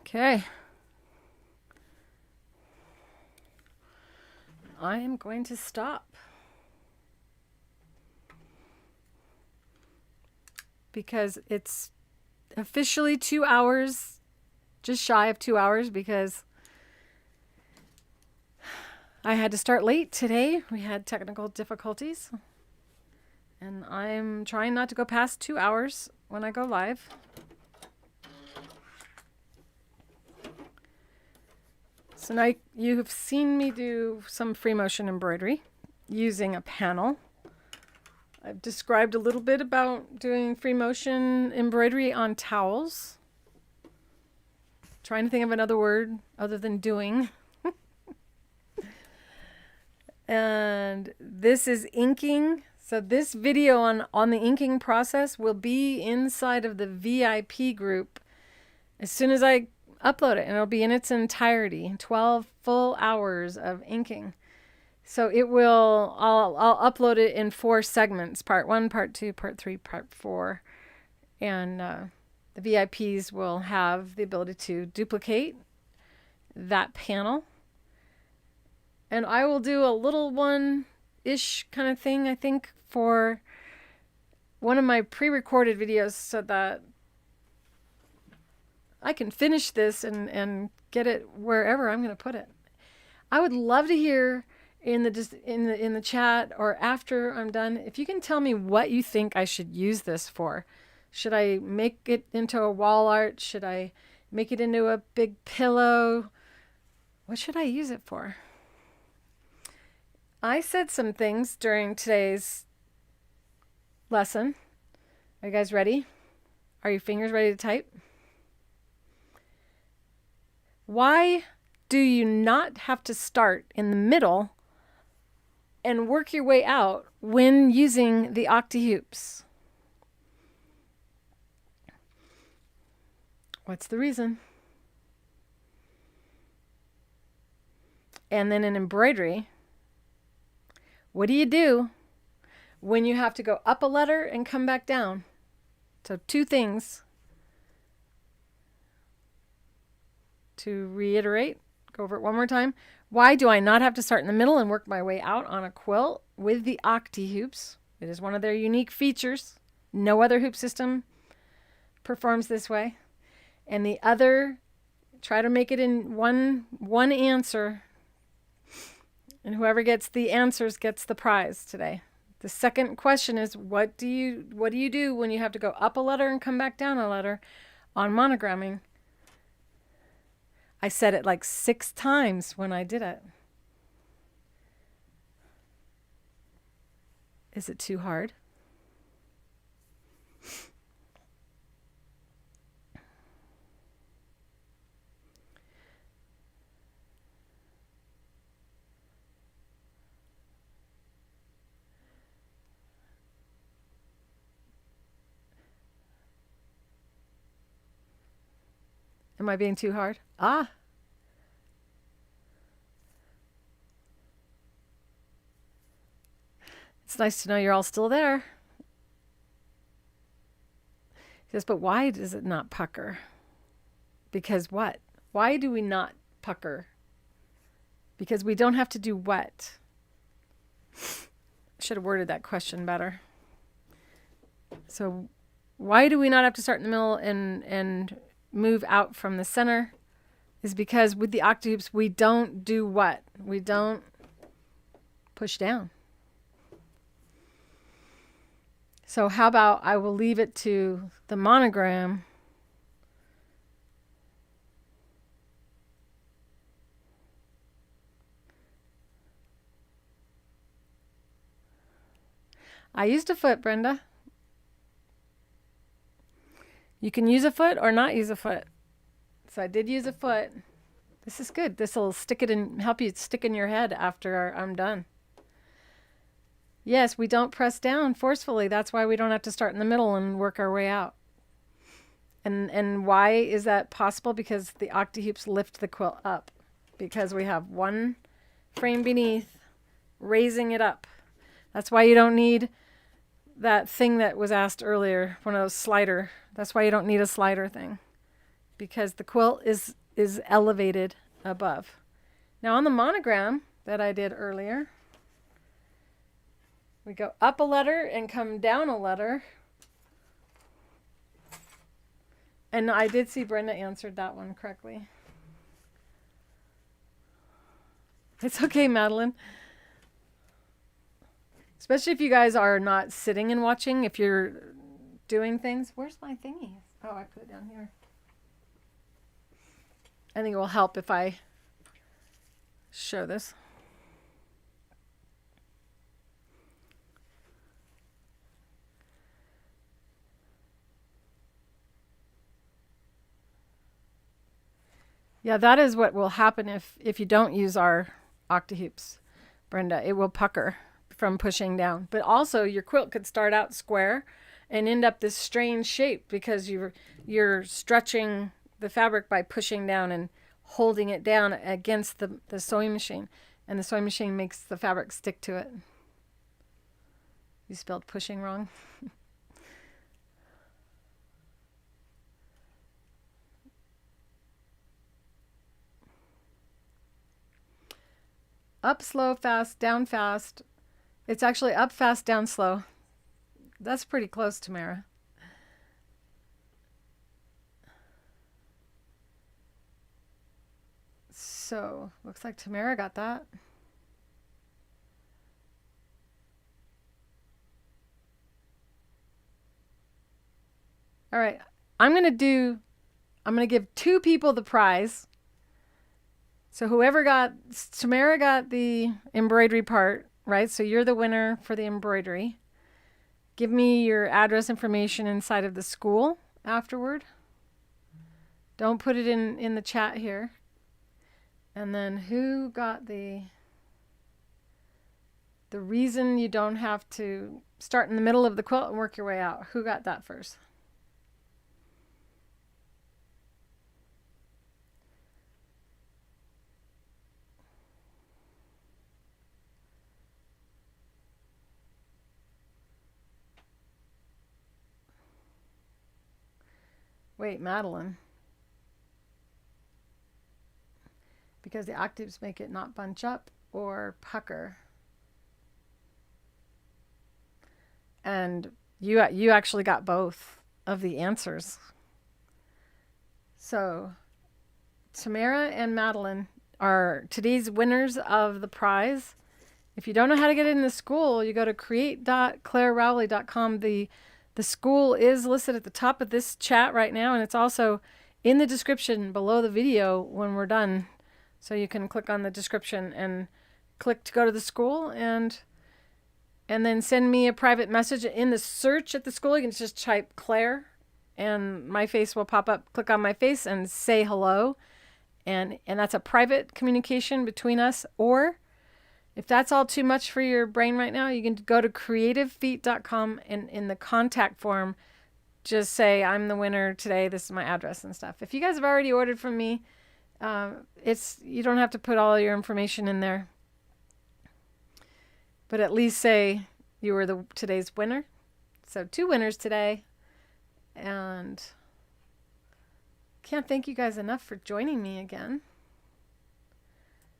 Okay. I am going to stop. Because it's officially 2 hours, just shy of 2 hours, because I had to start late today. We had technical difficulties. And I'm trying not to go past 2 hours when I go live. So now you have seen me do some free motion embroidery using a panel. I've described a little bit about doing free motion embroidery on towels. Trying to think of another word other than doing. And this is inking. So this video on the inking process will be inside of the VIP group as soon as I upload it, and it'll be in its entirety, 12 full hours of inking. So it will, I'll upload it in 4 segments, part 1, part 2, part 3, part 4. And the VIPs will have the ability to duplicate that panel. And I will do a little one-ish kind of thing, I think, for one of my pre-recorded videos so that I can finish this and get it wherever I'm going to put it. I would love to hear in the chat or after I'm done, if you can tell me what you think I should use this for. Should I make it into a wall art? Should I make it into a big pillow? What should I use it for? I said some things during today's lesson. Are you guys ready? Are your fingers ready to type? Why do you not have to start in the middle and work your way out when using the Octi-Hoops? What's the reason? And then in embroidery, what do you do when you have to go up a letter and come back down? So two things. To reiterate, go over it one more time. Why do I not have to start in the middle and work my way out on a quilt with the Octi-Hoops? It is one of their unique features. No other hoop system performs this way. And the other, try to make it in one answer. And whoever gets the answers gets the prize today. The second question is, what do you do when you have to go up a letter and come back down a letter on monogramming? I said it like 6 times when I did it. Is it too hard? Am I being too hard? It's nice to know you're all still there. He says, but why does it not pucker? Because what? Why do we not pucker? Because we don't have to do what? Should have worded that question better. So why do we not have to start in the middle and move out from the center? Is because with the Octi-Hoops, we don't do what? We don't push down. So how about I will leave it to the monogram I used a foot, Brenda. You can use a foot or not use a foot. So I did use a foot. This is good. This will stick it in, help you stick in your head after I'm done. Yes, we don't press down forcefully. That's why we don't have to start in the middle and work our way out. And why is that possible? Because the Octi-Hoops lift the quilt up. Because we have one frame beneath raising it up. That's why you don't need that thing that was asked earlier, one of those slider. That's why you don't need a slider thing. Because the quilt is elevated above. Now on the monogram that I did earlier, we go up a letter and come down a letter. And I did see Brenda answered that one correctly. It's okay, Madeline. Especially if you guys are not sitting and watching, if you're doing things. Where's my thingy? Oh, I put it down here. I think it will help if I show this. Yeah, that is what will happen if you don't use our Octi-Hoops, Brenda. It will pucker from pushing down. But also your quilt could start out square and end up this strange shape because you're stretching the fabric by pushing down and holding it down against the sewing machine. And the sewing machine makes the fabric stick to it. You spelled pushing wrong. Up slow, fast, down fast. It's actually up fast, down slow. That's pretty close, Tamara. So, looks like Tamara got that. All right. I'm going to give 2 people the prize. So Tamara got the embroidery part, right? So you're the winner for the embroidery. Give me your address information inside of the school afterward. Don't put it in the chat here. And then who got the reason you don't have to start in the middle of the quilt and work your way out? Who got that first? Wait, Madeline. Because the octaves make it not bunch up or pucker. And you actually got both of the answers. So Tamara and Madeline are today's winners of the prize. If you don't know how to get it in the school, you go to create.clarerowley.com. The school is listed at the top of this chat right now, and it's also in the description below the video when we're done. So you can click on the description and click to go to the school, and then send me a private message in the search at the school. You can just type Clare, and my face will pop up. Click on my face and say hello, and that's a private communication between us. Or if that's all too much for your brain right now, you can go to creativefeet.com, and in the contact form, just say, I'm the winner today. This is my address and stuff. If you guys have already ordered from me, you don't have to put all your information in there. But at least say you were today's winner. So 2 winners today. And can't thank you guys enough for joining me again.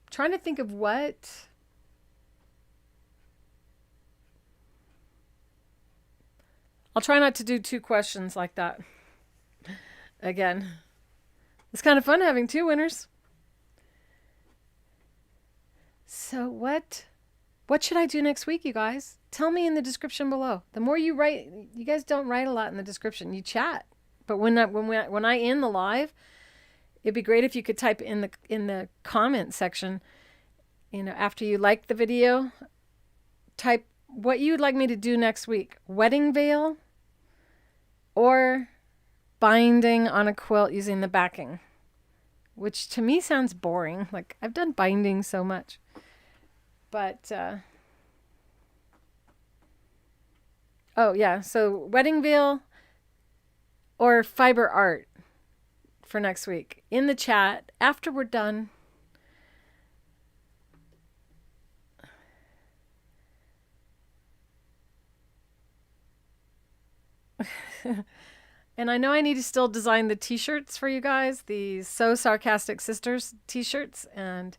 I'm trying to think of what... I'll try not to do 2 questions like that again. It's kind of fun having 2 winners. So what should I do next week, you guys? Tell me in the description below. The more you write, you guys don't write a lot in the description. You chat. But when I end the live, it'd be great if you could type in the comment section, after you like the video, type what you'd like me to do next week. Wedding veil or binding on a quilt using the backing, which to me sounds boring. Like, I've done binding so much. But, oh yeah, so wedding veil or fiber art for next week. In the chat, after we're done. And I know I need to still design the t-shirts for you guys, the So Sarcastic Sisters t-shirts. And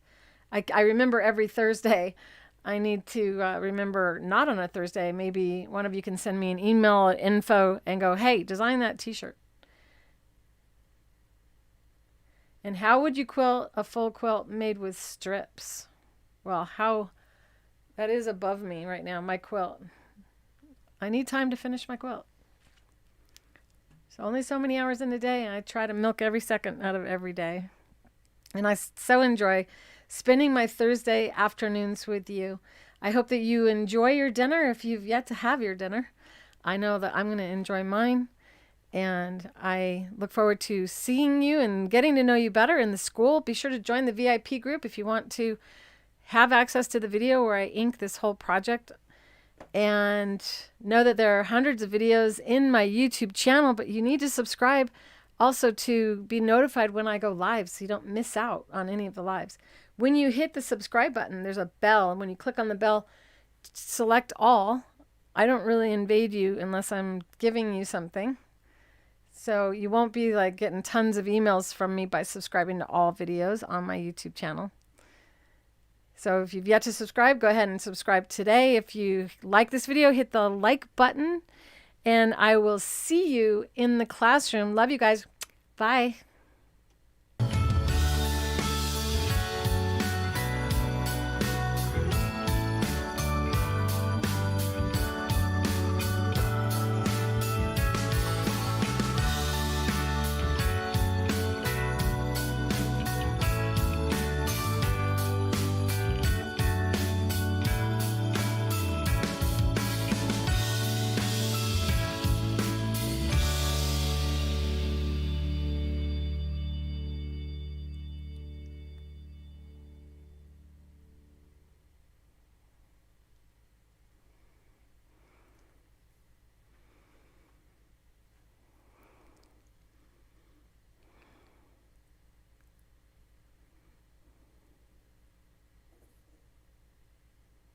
I remember every Thursday, I need to remember, not on a Thursday, maybe one of you can send me an email at info and go, hey, design that t-shirt. And how would you quilt a full quilt made with strips? Well, that is above me right now, my quilt. I need time to finish my quilt. So only so many hours in a day, and I try to milk every second out of every day. And I so enjoy spending my Thursday afternoons with you. I hope that you enjoy your dinner if you've yet to have your dinner. I know that I'm going to enjoy mine. And I look forward to seeing you and getting to know you better in the school. Be sure to join the VIP group if you want to have access to the video where I ink this whole project. And know that there are hundreds of videos in my YouTube channel, but you need to subscribe also to be notified when I go live so you don't miss out on any of the lives. When you hit the subscribe button, there's a bell, and when you click on the bell, select all. I don't really invade you unless I'm giving you something. So you won't be like getting tons of emails from me by subscribing to all videos on my YouTube channel. So if you've yet to subscribe, go ahead and subscribe today. If you like this video, hit the like button, and I will see you in the classroom. Love you guys. Bye.